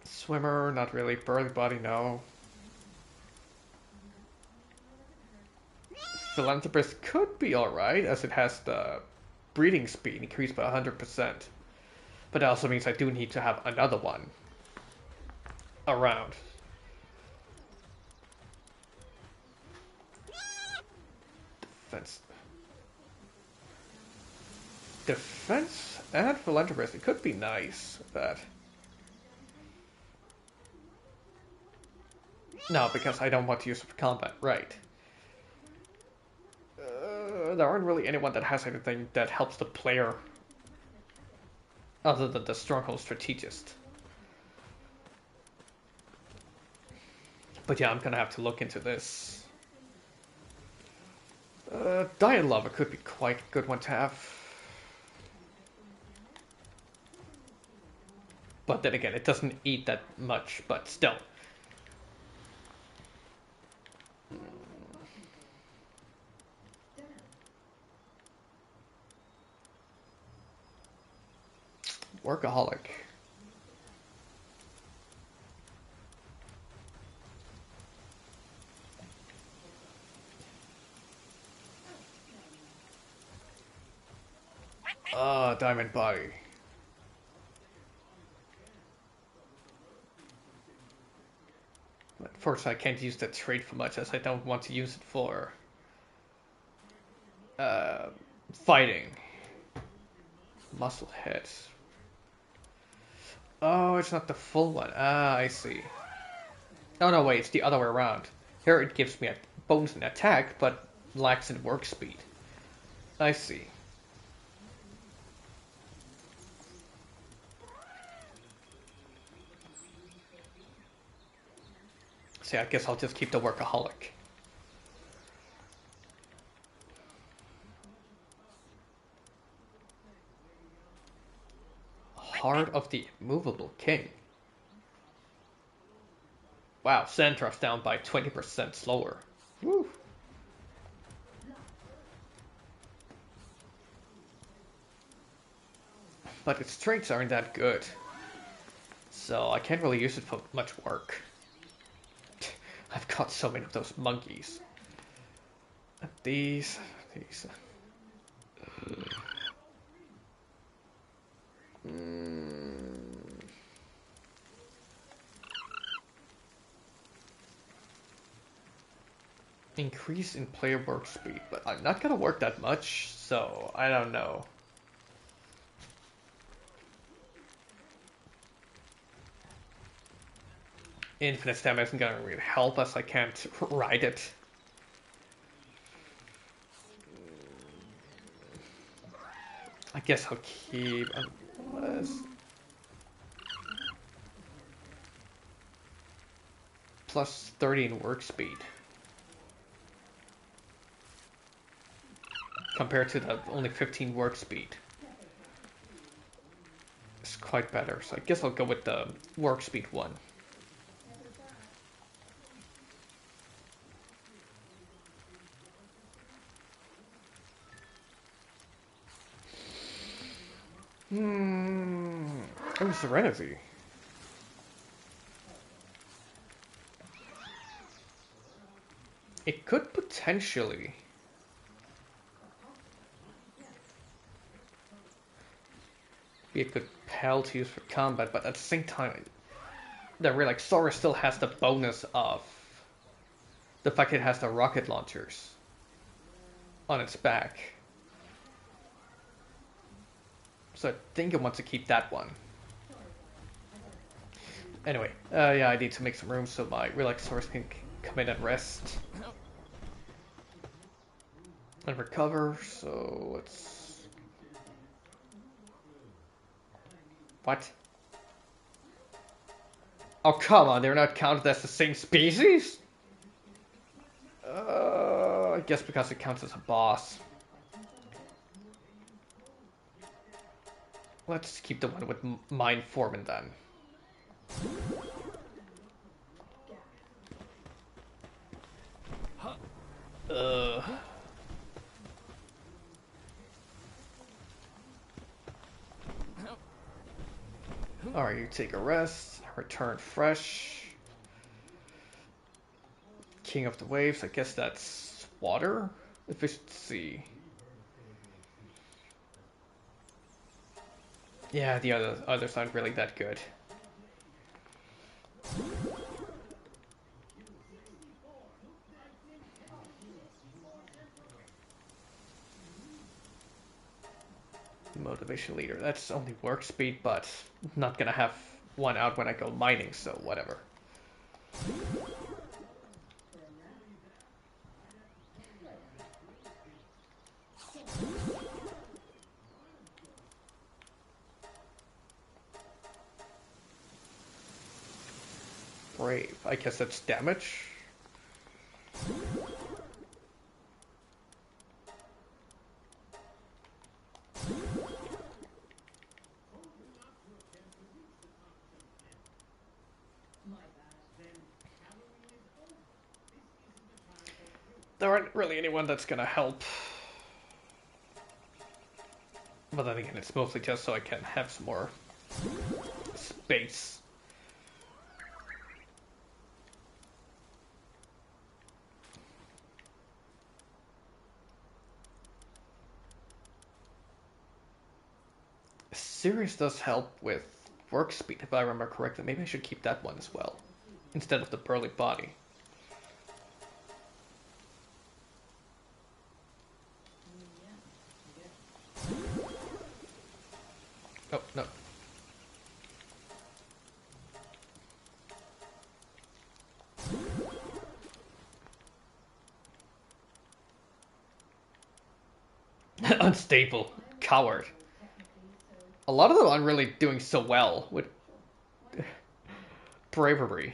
Swimmer, not really. Burly body, no. Philanthropist could be alright, as it has the breeding speed increased by 100%. But that also means I do need to have another one around. Defense. defense and philanthropist. It could be nice, but no, because I don't want to use it for combat. Right. There aren't really anyone that has anything that helps the player other than the stronghold strategist. But yeah, I'm gonna have to look into this. Diet Lava could be quite a good one to have. But then again, it doesn't eat that much, but still. Workaholic. Diamond Body. Unfortunately, I can't use that trait for much as I don't want to use it for fighting. Muscle heads. Oh, it's not the full one. Ah, I see. Oh no, wait, it's the other way around. Here it gives me a bonus in attack, but lacks in work speed. I see. See, I guess I'll just keep the Workaholic. Heart of the Immovable King. Wow, Sandra's down by 20% slower. Woo. But its traits aren't that good. So I can't really use it for much work. I've got so many of those monkeys. These. Increase in player work speed, but I'm not gonna work that much, so I don't know. Infinite stamina isn't gonna really help us, I can't ride it. I guess I'll keep plus 30 in work speed. Compared to the only 15 work speed. It's quite better, so I guess I'll go with the work speed one. Oh, Serenity. It could potentially be a good pal to use for combat, but at the same time, the Relaxaurus still has the bonus of the fact it has the rocket launchers on its back. So I think I want to keep that one. Anyway, yeah, I need to make some room so my Relaxaurus can come in and rest. And recover, so let's... What? Oh, come on, they're not counted as the same species? I guess because it counts as a boss. Let's keep the one with Mind Foreman then. Alright, you take a rest, return fresh. King of the Waves, I guess that's water? Efficiency. Yeah, the others aren't really that good. motivation leader. That's only work speed, but not gonna have one out when I go mining, so whatever. Brave. I guess that's damage. There aren't really anyone that's gonna help. But then again, it's mostly just so I can have some more space. Sirius does help with work speed, if I remember correctly. Maybe I should keep that one as well, instead of the burly body. Oh, no. Unstable. Coward. A lot of them aren't really doing so well with bravery.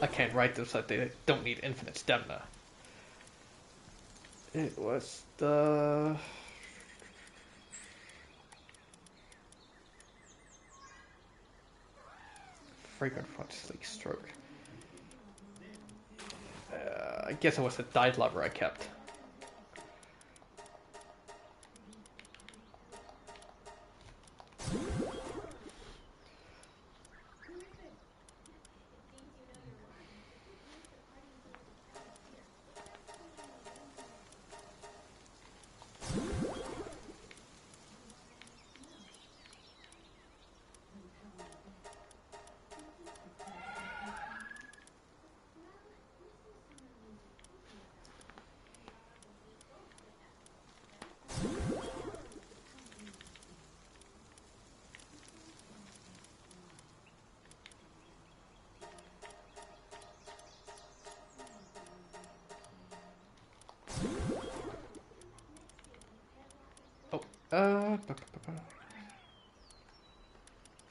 I can't write this so they don't need infinite stamina. It was the... Fragrant front sleek stroke. I guess it was the dyed lover I kept.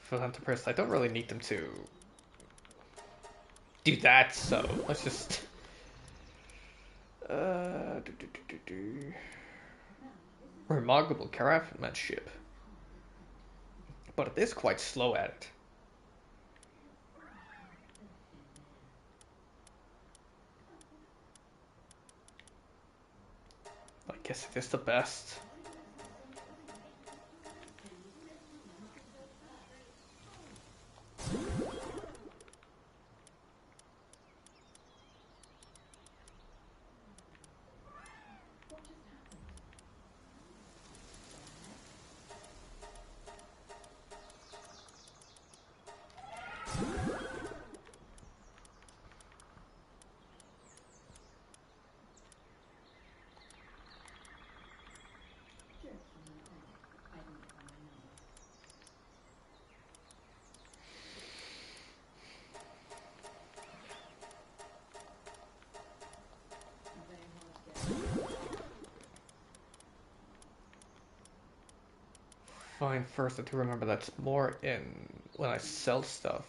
Philanthropist, I don't really need them to do that, so let's just... Remarkable caravanmanship. But it is quite slow at it. I guess it is the best. Fine, first I have to remember that's more in when I sell stuff.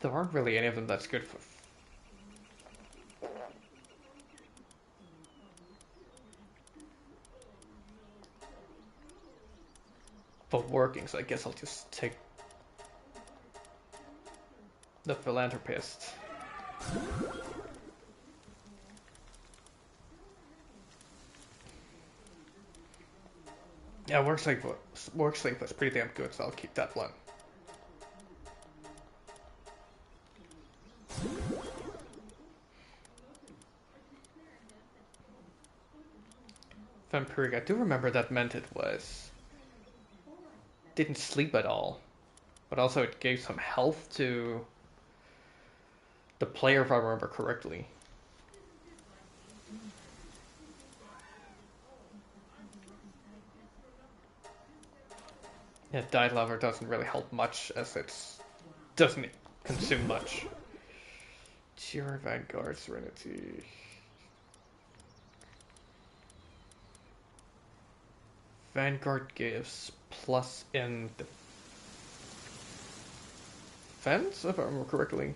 There aren't really any of them that's good for working, so I guess I'll just take the philanthropist. Yeah, work sleep was pretty damn good, so I'll keep that one. Vampiric, I do remember that meant it was... didn't sleep at all. But also it gave some health to the player, if I remember correctly. Yeah, Diet Lover doesn't really help much as it doesn't consume much. Cheer Vanguard Serenity. Vanguard gives plus in defense, if I remember correctly.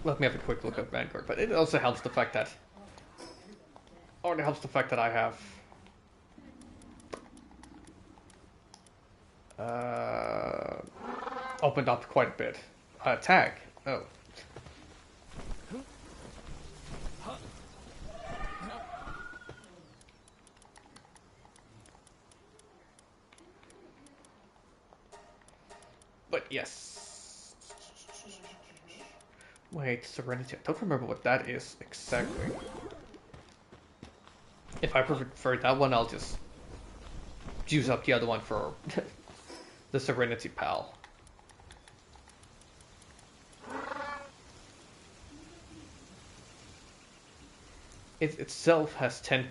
Let me have a quick look at Vanguard, but it also helps the fact that... oh, it helps the fact that I have... opened up quite a bit. Tag. Oh. But yes. Wait, Serenity. I don't remember what that is exactly. If I prefer that one, I'll just juice up the other one for the Serenity Pal. It itself has 10%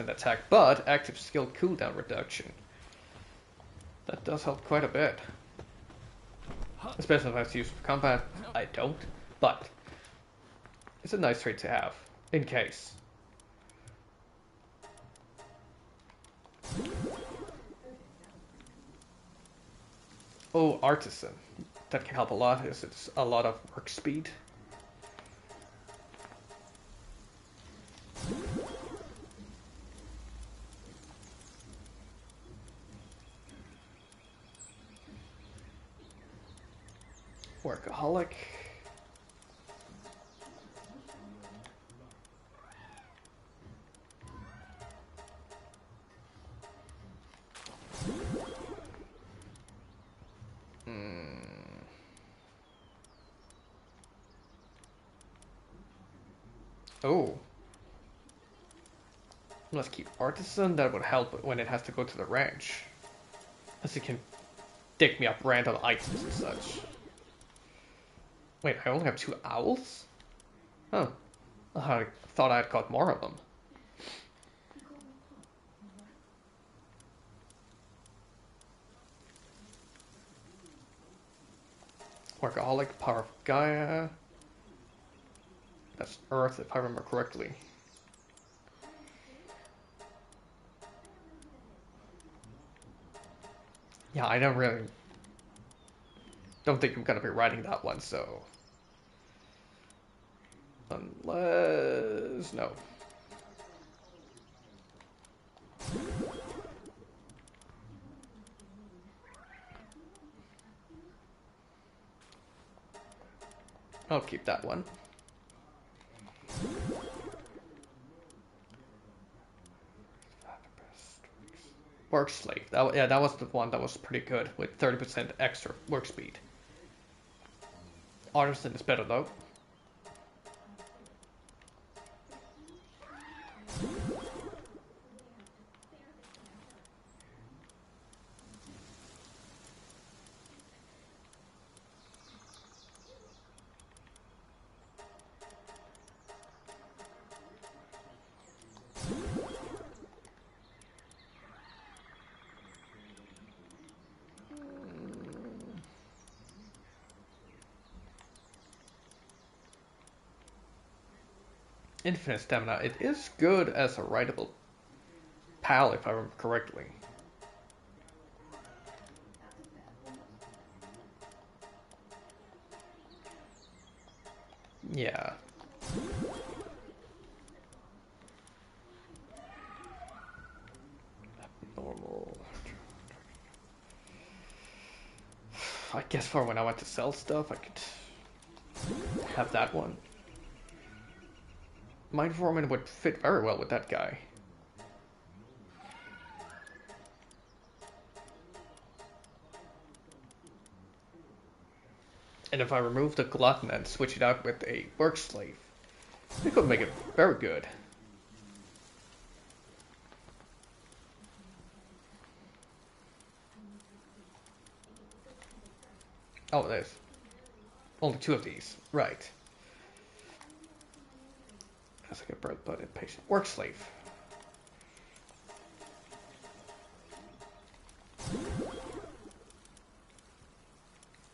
attack, but active skill cooldown reduction. That does help quite a bit. Especially if I have to use for combat. I don't, but it's a nice trait to have, in case. Oh, Artisan. That can help a lot, as it's a lot of work speed. Workaholic. Oh. Let's keep Artisan. That would help when it has to go to the ranch, as it can dig me up random items and such. Wait, I only have 2 owls? Huh. I thought I'd got more of them. Workaholic, Power of Gaia. That's Earth, if I remember correctly. Yeah, I don't think I'm gonna be writing that one, so... unless... no. I'll keep that one. Work Slave. Yeah, that was the one that was pretty good, with 30% extra work speed. Artisan is better though. Infinite Stamina. It is good as a writable pal, if I remember correctly. Yeah. Normal. I guess for when I want to sell stuff, I could have that one. Mind Foreman would fit very well with that guy. And if I remove the glutton and switch it out with a work slave, it could make it very good. Oh, there's only 2 of these. Right. That's like a bread-blooded patient. Work slave.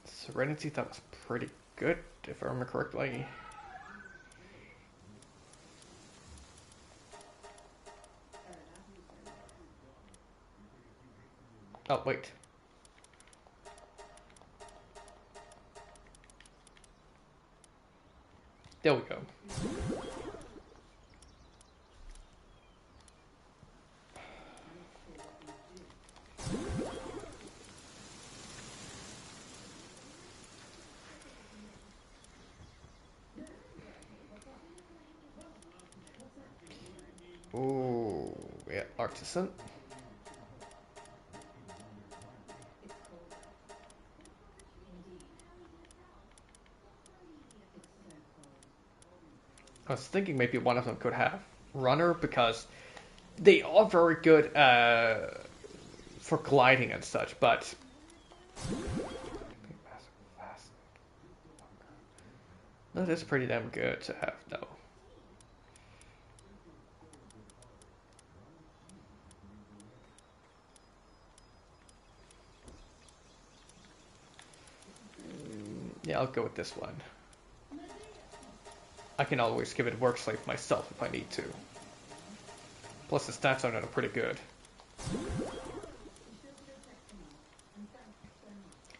Serenity, that was pretty good, if I remember correctly. Oh, wait. There we go. Ooh, yeah, artisan. I was thinking maybe one of them could have runner because they are very good for gliding and such, but that is pretty damn good to have, though. Yeah, I'll go with this one. I can always give it work slave myself if I need to. Plus the stats on it are pretty good.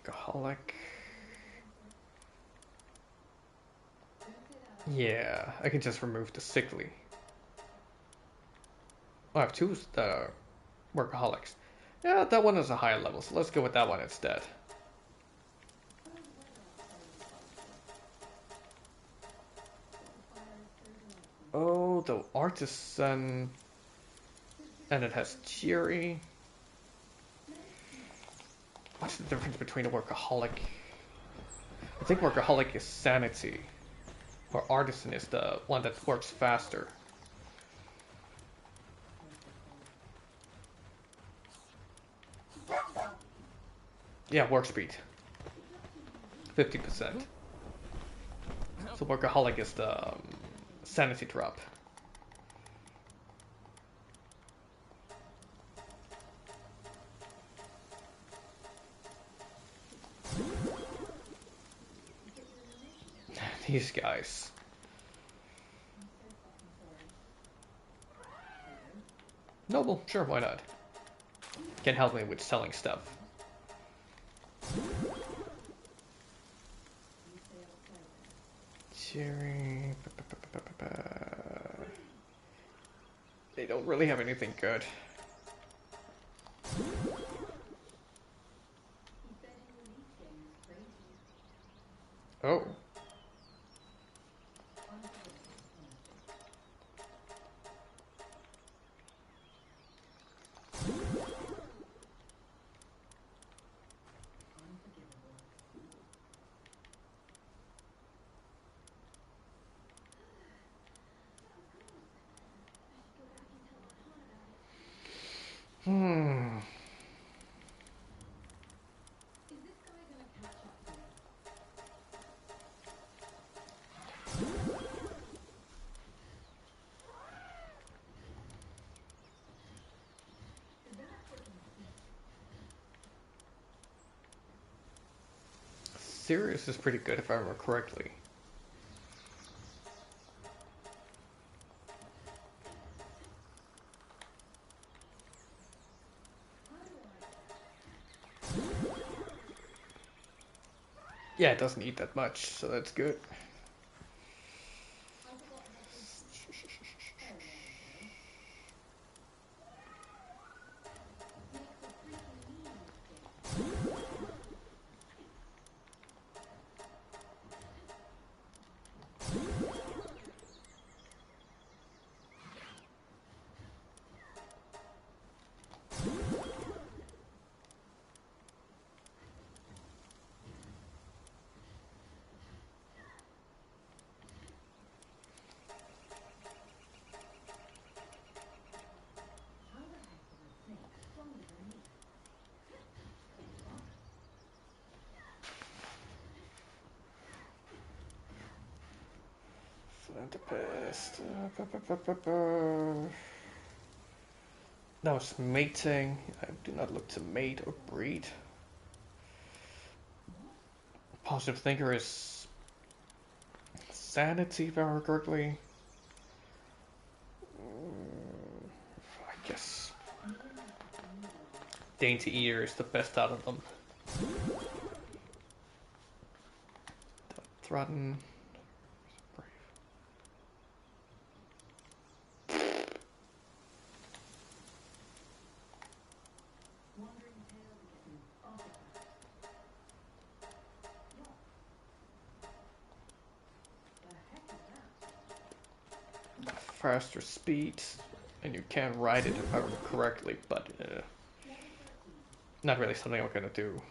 Alcoholic. Yeah, I can just remove the sickly. Oh, I have 2 workaholics. Yeah, that one is a higher level, so let's go with that one instead. Oh, the artisan. And it has cheery. What's the difference between a workaholic? I think workaholic is sanity. Or artisan is the one that works faster. Yeah, work speed. 50%. So workaholic is the sanity drop. These guys. Noble, sure, why not? Can help me with selling stuff. Cherry. They don't really have anything good. Oh. Hmm. Sirius is pretty good if I remember correctly. Yeah, it doesn't eat that much, so that's good. Philanthropist. That was mating. I do not look to mate or breed. Positive thinker is sanity, if I remember correctly. I guess dainty ear is the best out of them. Threaten. Faster speed, and you can ride it if I remember correctly, but not really something I'm gonna do.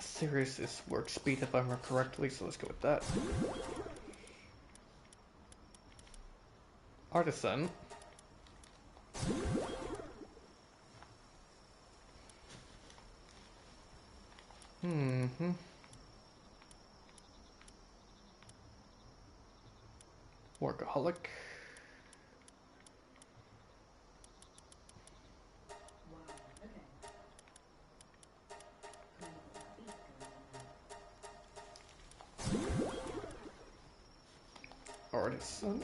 Serious is work speed if I remember correctly, so let's go with that. Artisan. Workaholic. Artisan.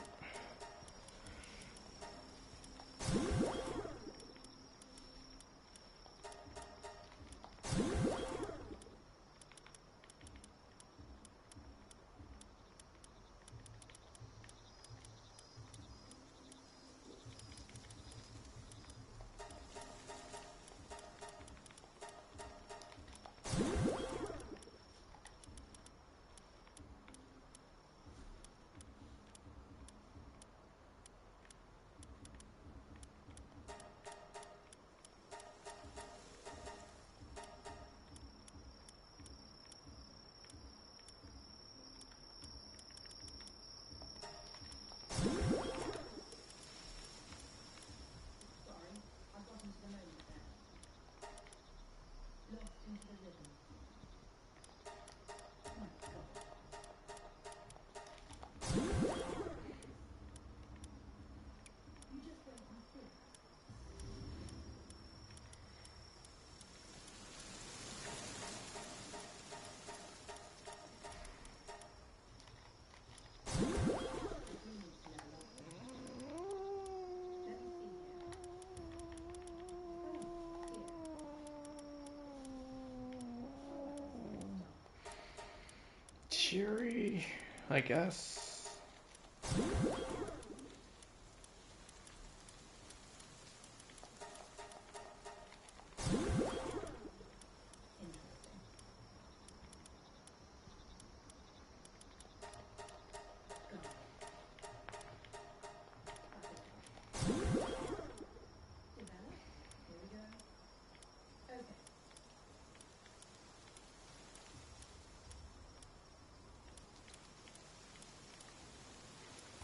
Cheery, I guess.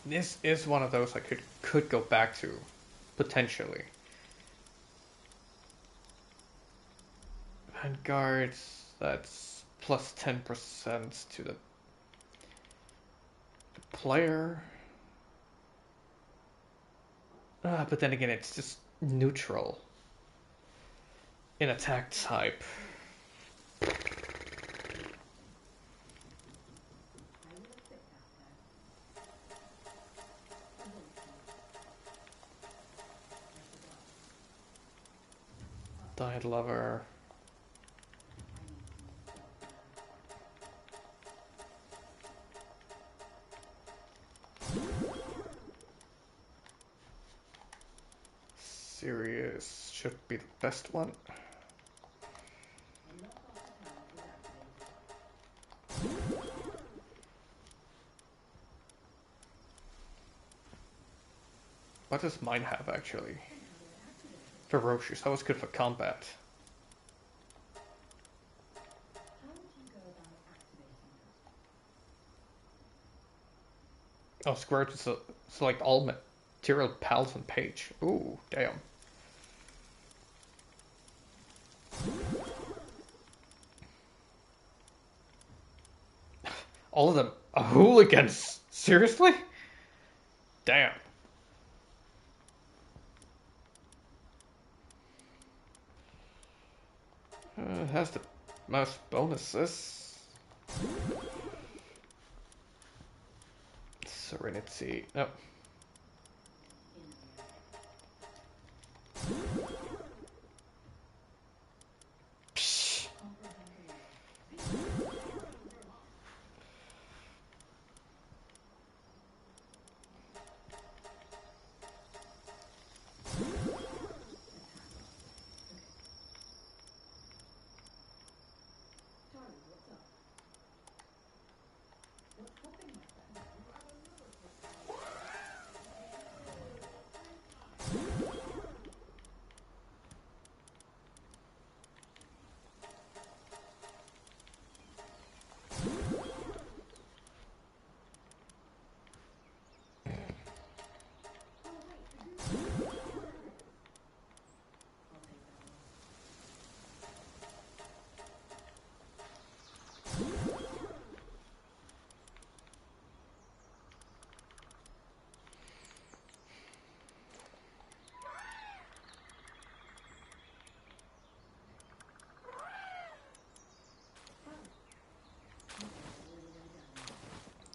This is one of those I could go back to, potentially. Vanguard, that's plus 10% to the player. But then again, it's just neutral in attack type. Diet Lover. Serious should be the best one. What does mine have actually? Ferocious. That was good for combat. Oh, square to select all material pals on page. Ooh, damn. All of them hooligans? Seriously? Damn. Has the most bonuses. Serenity. No. Psh.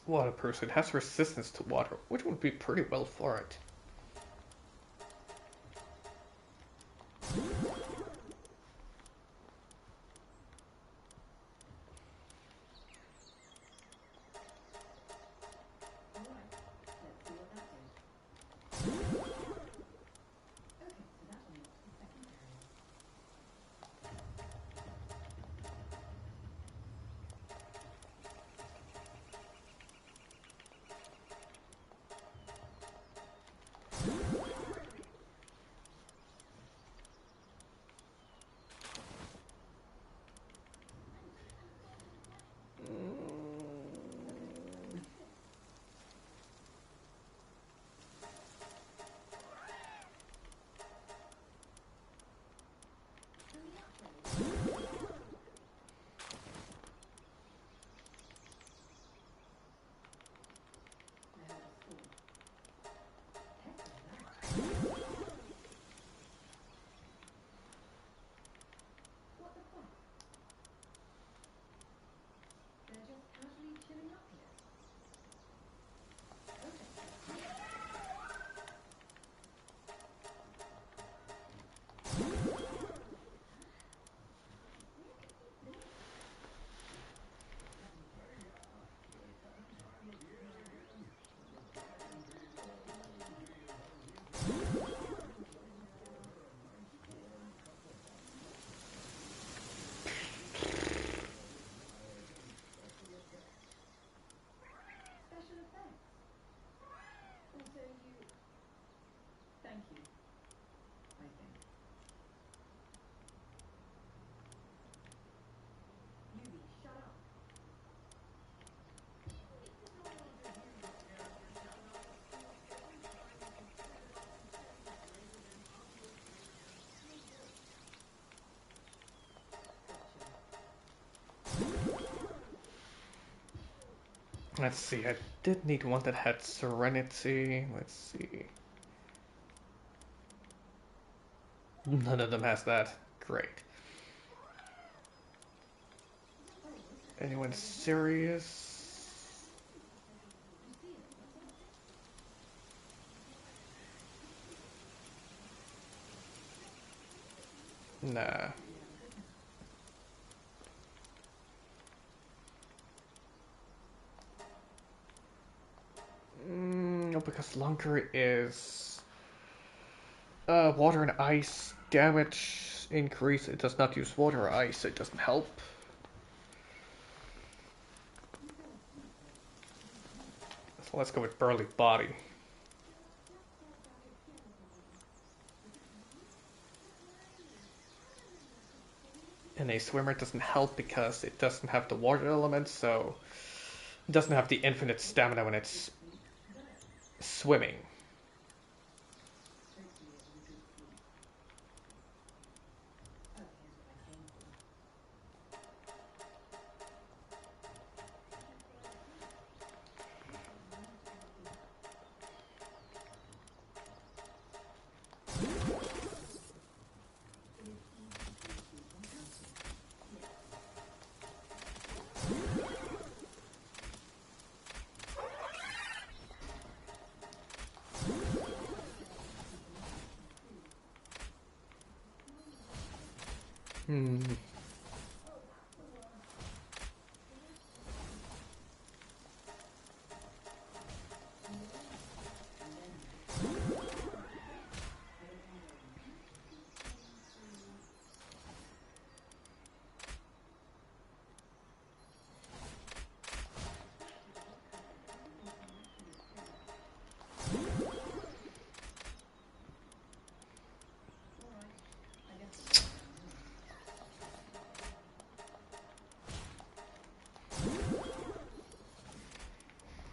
Waterproof. It has resistance to water, which would be pretty well for it. Let's see, I did need one that had Serenity. Let's see. None of them has that. Great. Anyone serious? Nah. No, because Lunker is water and ice damage increase. It does not use water or ice, so it doesn't help. So let's go with Burly Body. And a swimmer doesn't help because it doesn't have the water element, so it doesn't have the infinite stamina when it's swimming. Hmm.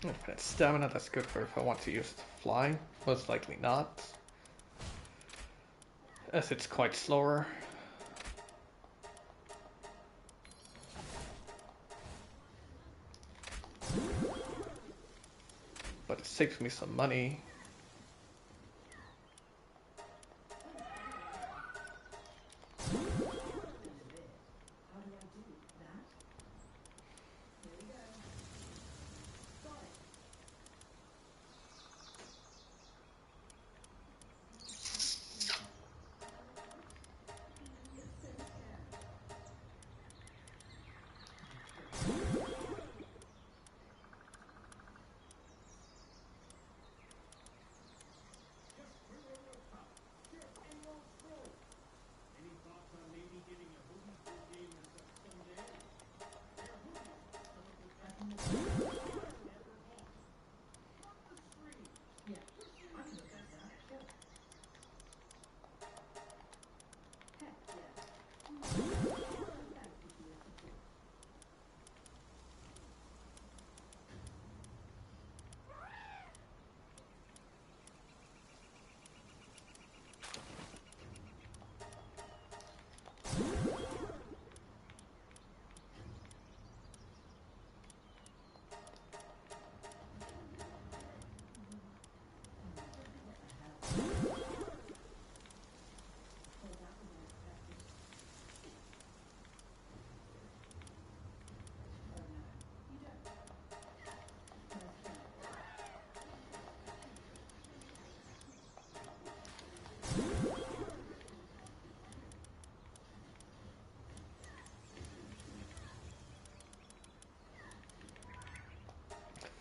Infinite stamina, that's good for if I want to use it to fly. Most likely not, as it's quite slower. But it saves me some money.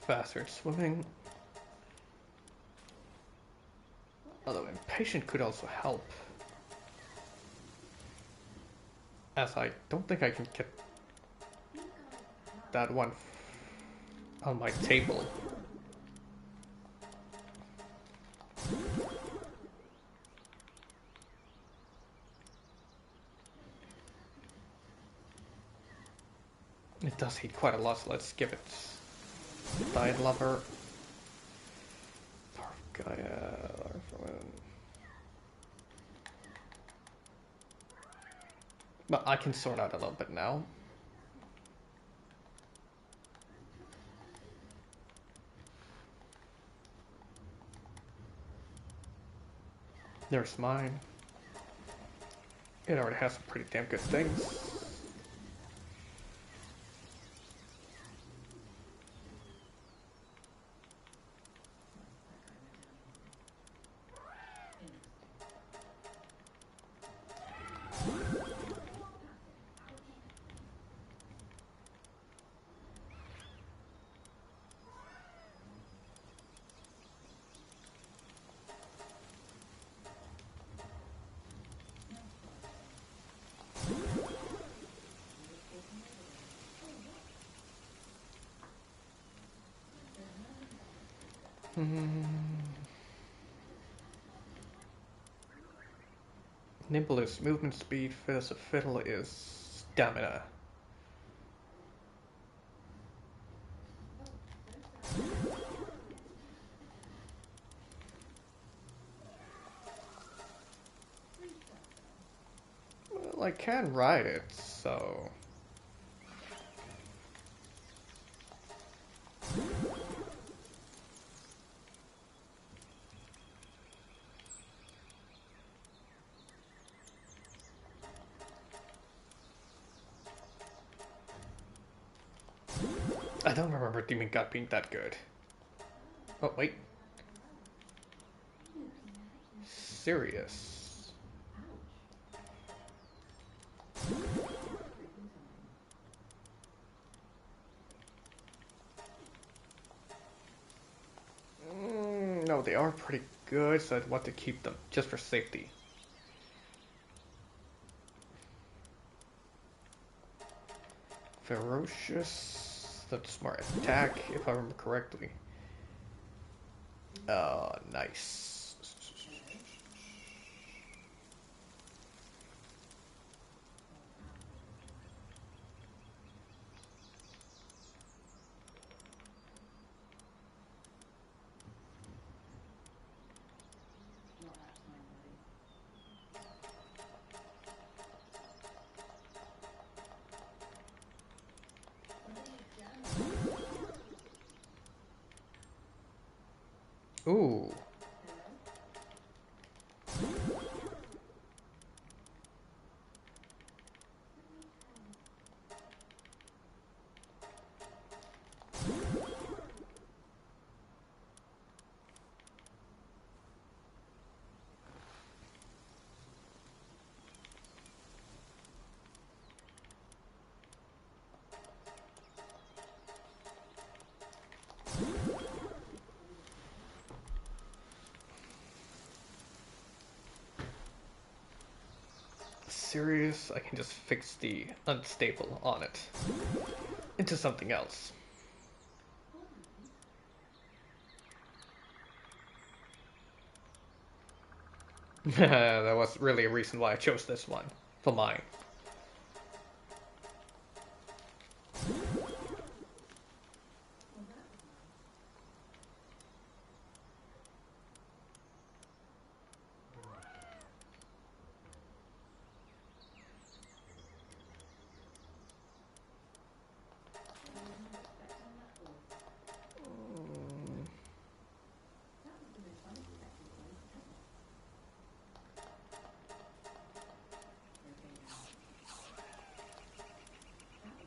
Faster at swimming. Although impatient could also help. As I don't think I can get that one on my table. It does heat quite a lot, so let's skip it. Diet lover. But I can sort out a little bit now. There's mine. It already has some pretty damn good things. Nimble is movement speed, fit as a fiddle is stamina. Well, I can ride it, so... I don't remember Demon God being that good. Oh, wait. Serious. No, they are pretty good, so I'd want to keep them, just for safety. Ferocious. That's smart attack, if I remember correctly. Nice. Ooh. Serious, I can just fix the unstable on it into something else. That was really a reason why I chose this one for mine.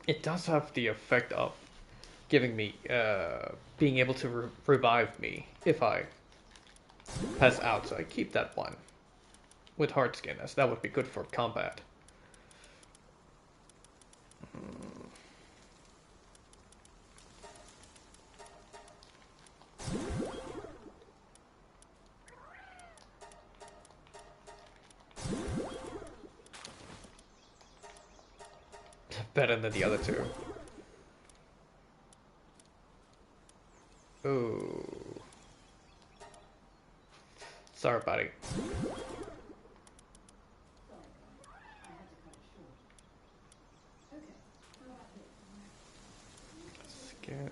It does have the effect of giving me, being able to revive me if I pass out, so I keep that one with hard skin, as that would be good for combat. Better than the other two. Ooh. Sorry, buddy. Skin.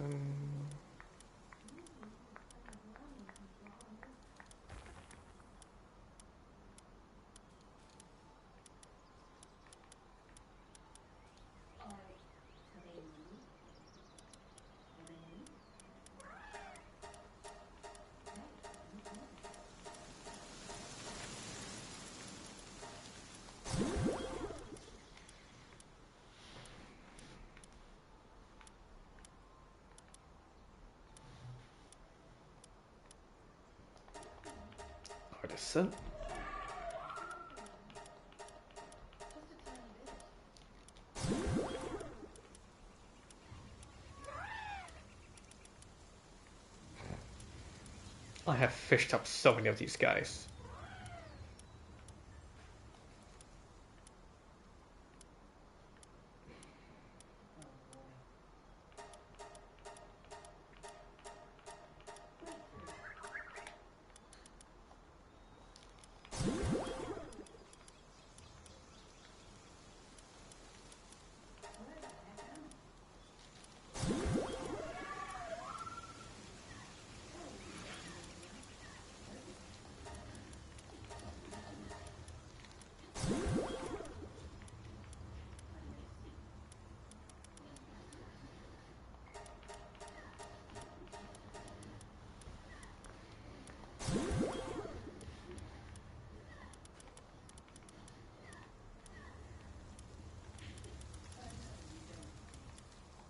Artisan. I have fished up so many of these guys.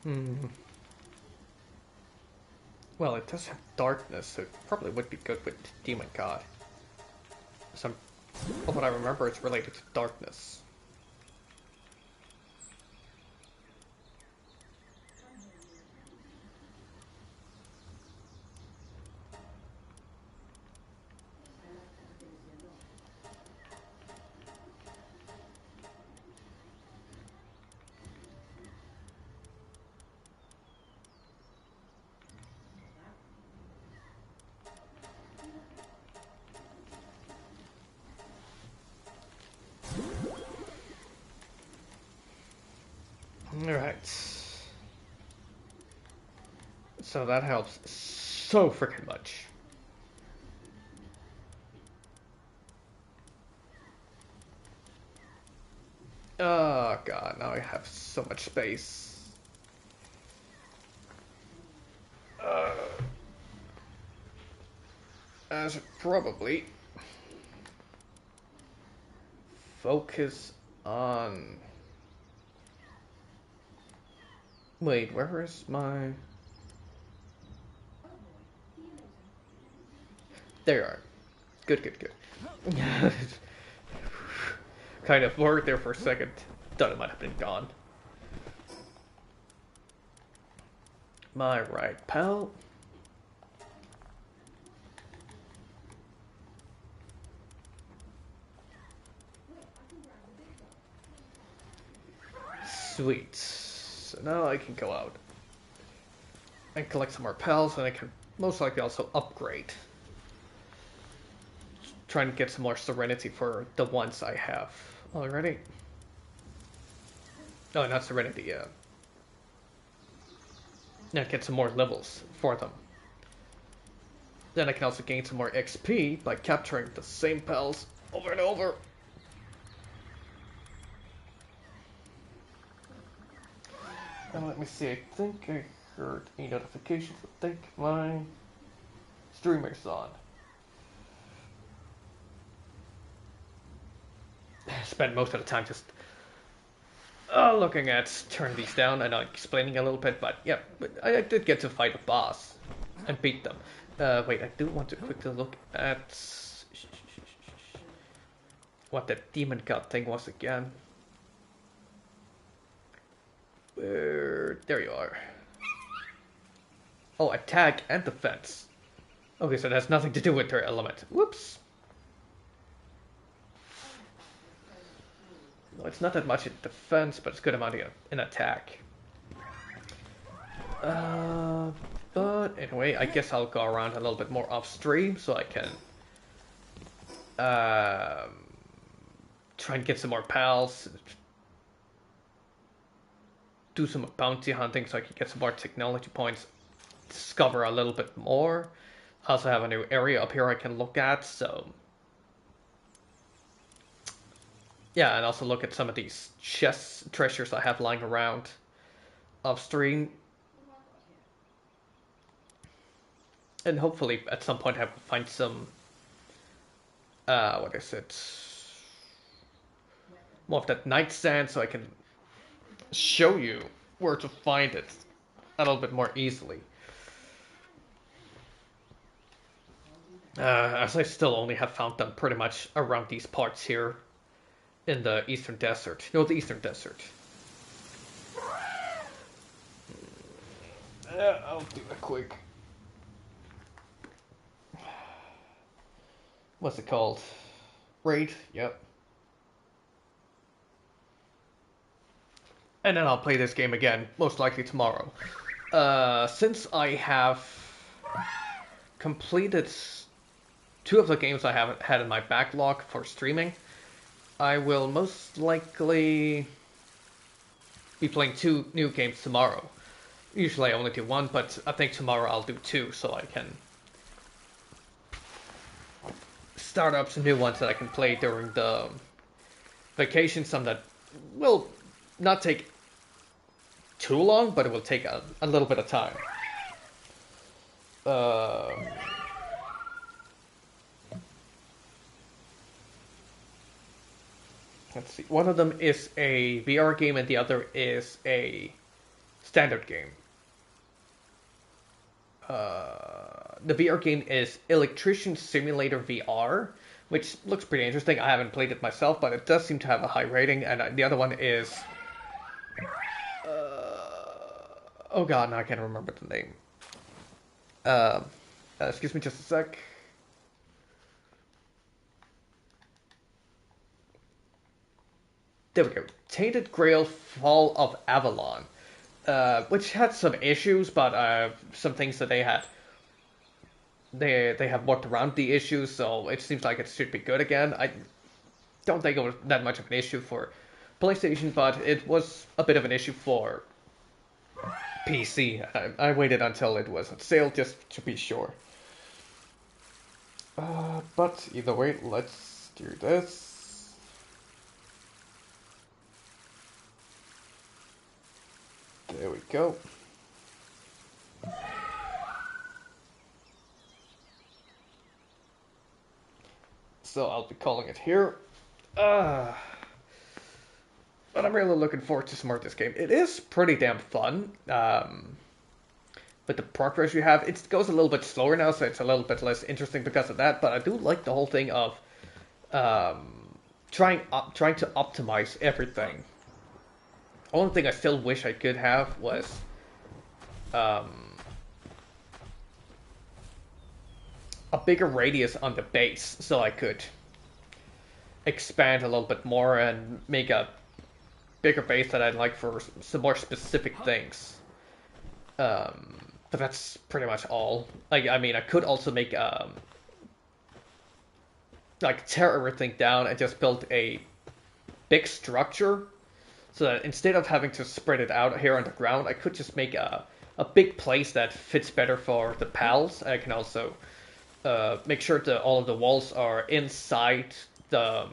Hmm. Well, it does have darkness, so it probably would be good with Demon God. Some of what I remember is related to darkness. Alright. So that helps so freaking much. Oh god, now I have so much space. I should probably focus on... Wait, where is my... There you are. Good, good, good. Kind of worried there for a second. Thought it might have been gone. My right pal. Sweet. So now I can go out and collect some more pals, and I can most likely also upgrade. Trying to get some more serenity for the ones I have already. Oh, not serenity, yeah. Now get some more levels for them. Then I can also gain some more XP by capturing the same pals over and over. Now let me see, I think I heard a notification. I think my streamer's on. Spend most of the time just looking at turn these down and explaining a little bit, but yeah, but I did get to fight a boss and beat them. Wait, I do want to quickly look at what that demon god thing was again. There you are. Oh, attack and defense. Okay, so that has nothing to do with their element. Whoops. No, it's not that much in defense, but it's good amount in attack. But anyway, I guess I'll go around a little bit more off stream so I can try and get some more pals, do some bounty hunting so I can get some more technology points, discover a little bit more. I also have a new area up here I can look at, so yeah, and also look at some of these chests, treasures I have lying around off stream. And hopefully at some point I will find some, what is it? More of that night sand so I can show you where to find it a little bit more easily. As I still only have found them pretty much around these parts here in the Eastern Desert. No, the Eastern Desert. I'll do a quick... What's it called? Raid? Yep. And then I'll play this game again, most likely tomorrow. Since I have completed 2 of the games I haven't had in my backlog for streaming, I will most likely be playing 2 new games tomorrow. Usually I only do 1, but I think tomorrow I'll do 2 so I can start up some new ones that I can play during the vacation. Some that will not take too long, but it will take a little bit of time. Let's see. One of them is a VR game and the other is a standard game. The VR game is Electrician Simulator VR, which looks pretty interesting. I haven't played it myself, but it does seem to have a high rating. And the other one is... oh god, no, I can't remember the name. Excuse me just a sec. There we go. Tainted Grail Fall of Avalon. Which had some issues, but some things that they had. They have worked around the issues, so it seems like it should be good again. I don't think it was that much of an issue for PlayStation, but it was a bit of an issue for PC. I waited until it was on sale just to be sure. But either way, let's do this. There we go. So I'll be calling it here. But I'm really looking forward to some more of this game. It is pretty damn fun. With the progress you have, it goes a little bit slower now, so it's a little bit less interesting because of that. But I do like the whole thing of trying to optimize everything. Only thing I still wish I could have was a bigger radius on the base, so I could expand a little bit more and make a bigger base that I'd like for some more specific things. But that's pretty much all. Like, I mean, I could also make like tear everything down and just build a big structure. So that instead of having to spread it out here on the ground, I could just make a big place that fits better for the pals. I can also make sure that all of the walls are inside the...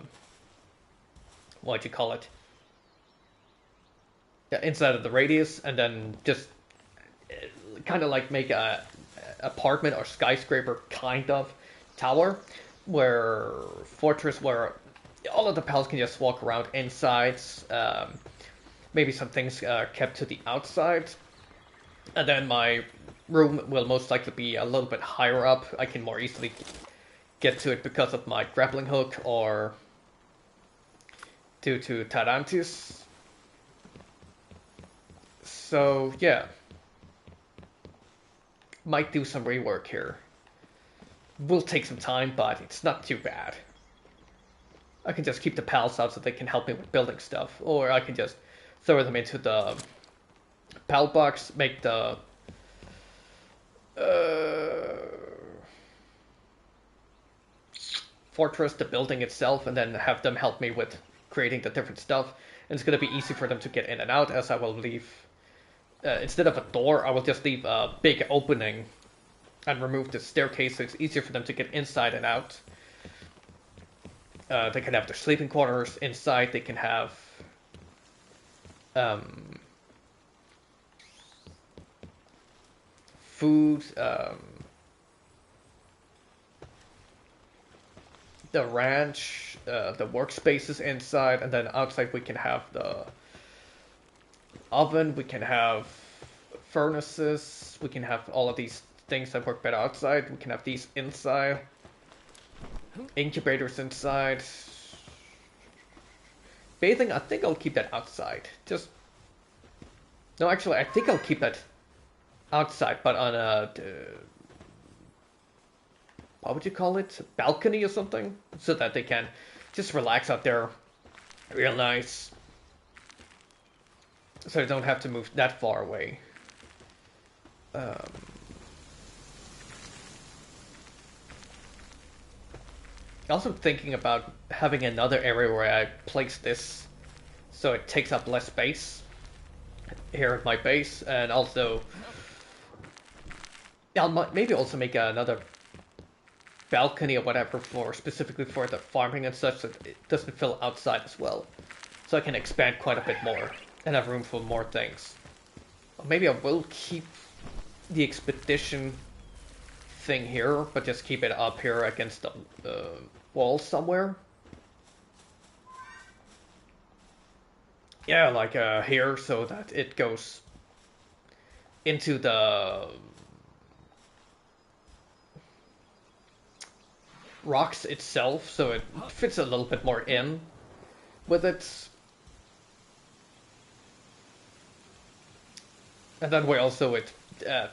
what do you call it? Yeah, inside of the radius, and then just kind of like make a apartment or skyscraper kind of tower, where fortress where all of the pals can just walk around inside. Maybe some things kept to the outside. And then my room will most likely be a little bit higher up. I can more easily get to it because of my grappling hook or due to Tarantis. So, yeah. Might do some rework here. Will take some time, but it's not too bad. I can just keep the pals out so they can help me with building stuff. Or I can just throw them into the pal box, make the fortress, the building itself, and then have them help me with creating the different stuff. And it's going to be easy for them to get in and out, as I will leave... instead of a door, I will just leave a big opening and remove the staircase, so it's easier for them to get inside and out. They can have their sleeping quarters inside, they can have... food, the ranch, the workspaces inside, and then outside we can have the oven, we can have furnaces, we can have all of these things that work better outside, we can have these inside, incubators inside. Bathing, I think I'll keep that outside. No, actually, I think I'll keep that outside, but on a... what would you call it? A balcony or something? So that they can just relax out there. Real nice. So they don't have to move that far away. Also thinking about having another area where I place this so it takes up less space here at my base, and also I'll maybe also make another balcony or whatever specifically for the farming and such, so that it doesn't fill outside as well, so I can expand quite a bit more and have room for more things. Or maybe I will keep the expedition thing here, but just keep it up here against the wall somewhere. Yeah, like here, so that it goes into the rocks itself, so it fits a little bit more in with it. And that way also it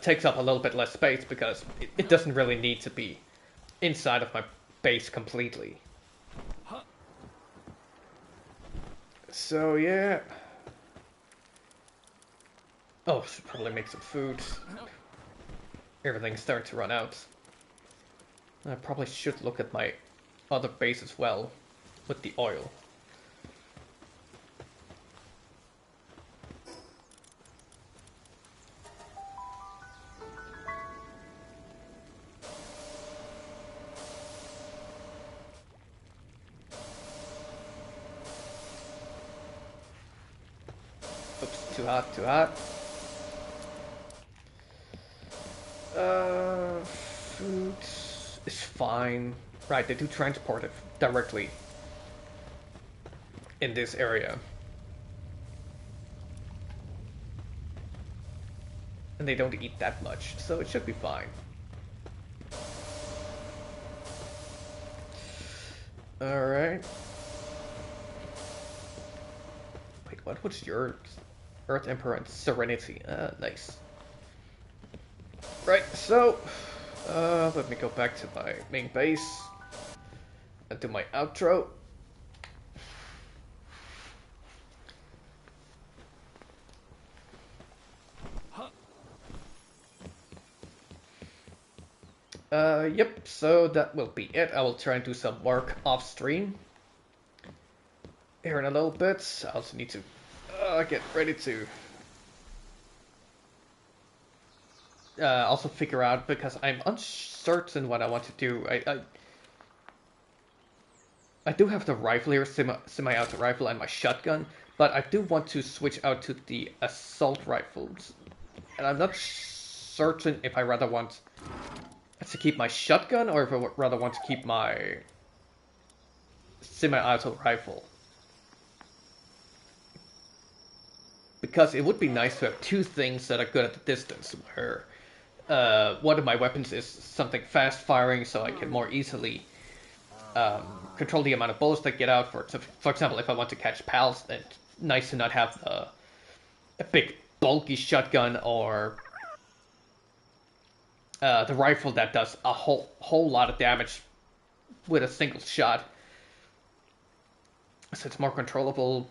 takes up a little bit less space because it doesn't really need to be inside of my base completely. So yeah. Oh, should probably make some food. Everything's starting to run out. I probably should look at my other base as well with the oil. Oops, too hot, too hot. Food is fine. Right, they do transport it directly in this area. And they don't eat that much, so it should be fine. Alright. Wait, what was your Earth Emperor and Serenity? Nice. Right, so let me go back to my main base and do my outro. Yep, so that will be it. I will try and do some work off stream here in a little bit. I also need to get ready to also figure out, because I'm uncertain what I want to do. I do have the rifle here, semi-auto rifle, and my shotgun, but I do want to switch out to the assault rifles. And I'm not certain if I rather want to keep my shotgun or if I rather want to keep my semi-auto rifle. Because it would be nice to have two things that are good at the distance, where one of my weapons is something fast firing, so I can more easily control the amount of bullets that get out. For example, if I want to catch pals, it's nice to not have a big bulky shotgun or the rifle that does a whole lot of damage with a single shot. So it's more controllable.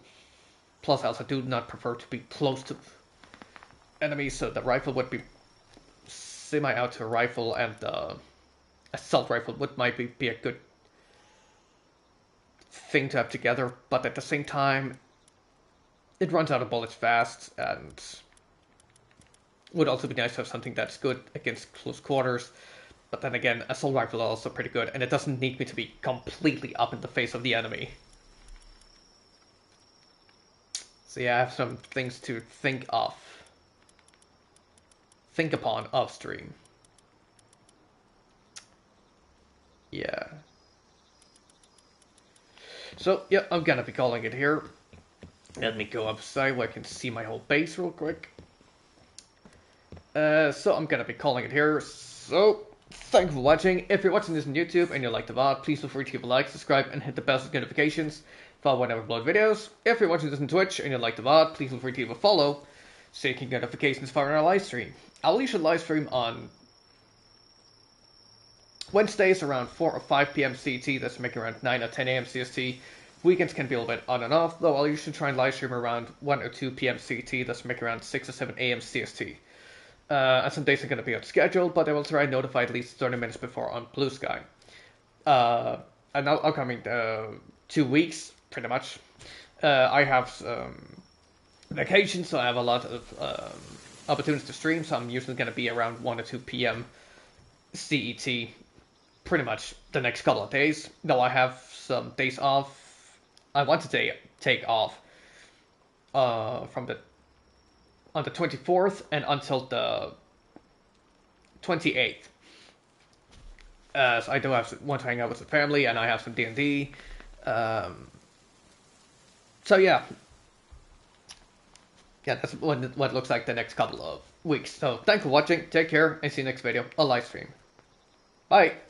Plus, I also do not prefer to be close to enemies, so the rifle would be semi-auto rifle, and the assault rifle might be a good thing to have together. But at the same time, it runs out of bullets fast, and would also be nice to have something that's good against close quarters. But then again, assault rifle are also pretty good, and it doesn't need me to be completely up in the face of the enemy. So yeah, I have some things to think upon off stream. Yeah. So, yeah, I'm gonna be calling it here. Let me go outside where I can see my whole base real quick. So I'm gonna be calling it here. So, thank you for watching. If you're watching this on YouTube and you like the VOD, please feel free to give a like, subscribe, and hit the bell for notifications for whenever I upload videos. If you're watching this on Twitch and you like the VOD, please feel free to give a follow so you can get notifications for our live stream. I'll usually live stream on Wednesdays around 4 or 5 p.m. CT, that's making around 9 or 10 a.m. CST. Weekends can be a little bit on and off, though I'll usually try and live stream around 1 or 2 p.m. CT, that's making around 6 or 7 a.m. CST. And some days are going to be on schedule, but I will try and notify at least 30 minutes before on Blue Sky. And upcoming 2 weeks, pretty much, I have vacation, so I have a lot of opportunities to stream, so I'm usually going to be around 1 or 2 p.m. CET pretty much the next couple of days. Though I have some days off. I want to take off on the 24th and until the 28th. So I do want to hang out with the family, and I have some D&D. So yeah, that's what it looks like the next couple of weeks. So thanks for watching, take care, and see you next video on live stream. Bye!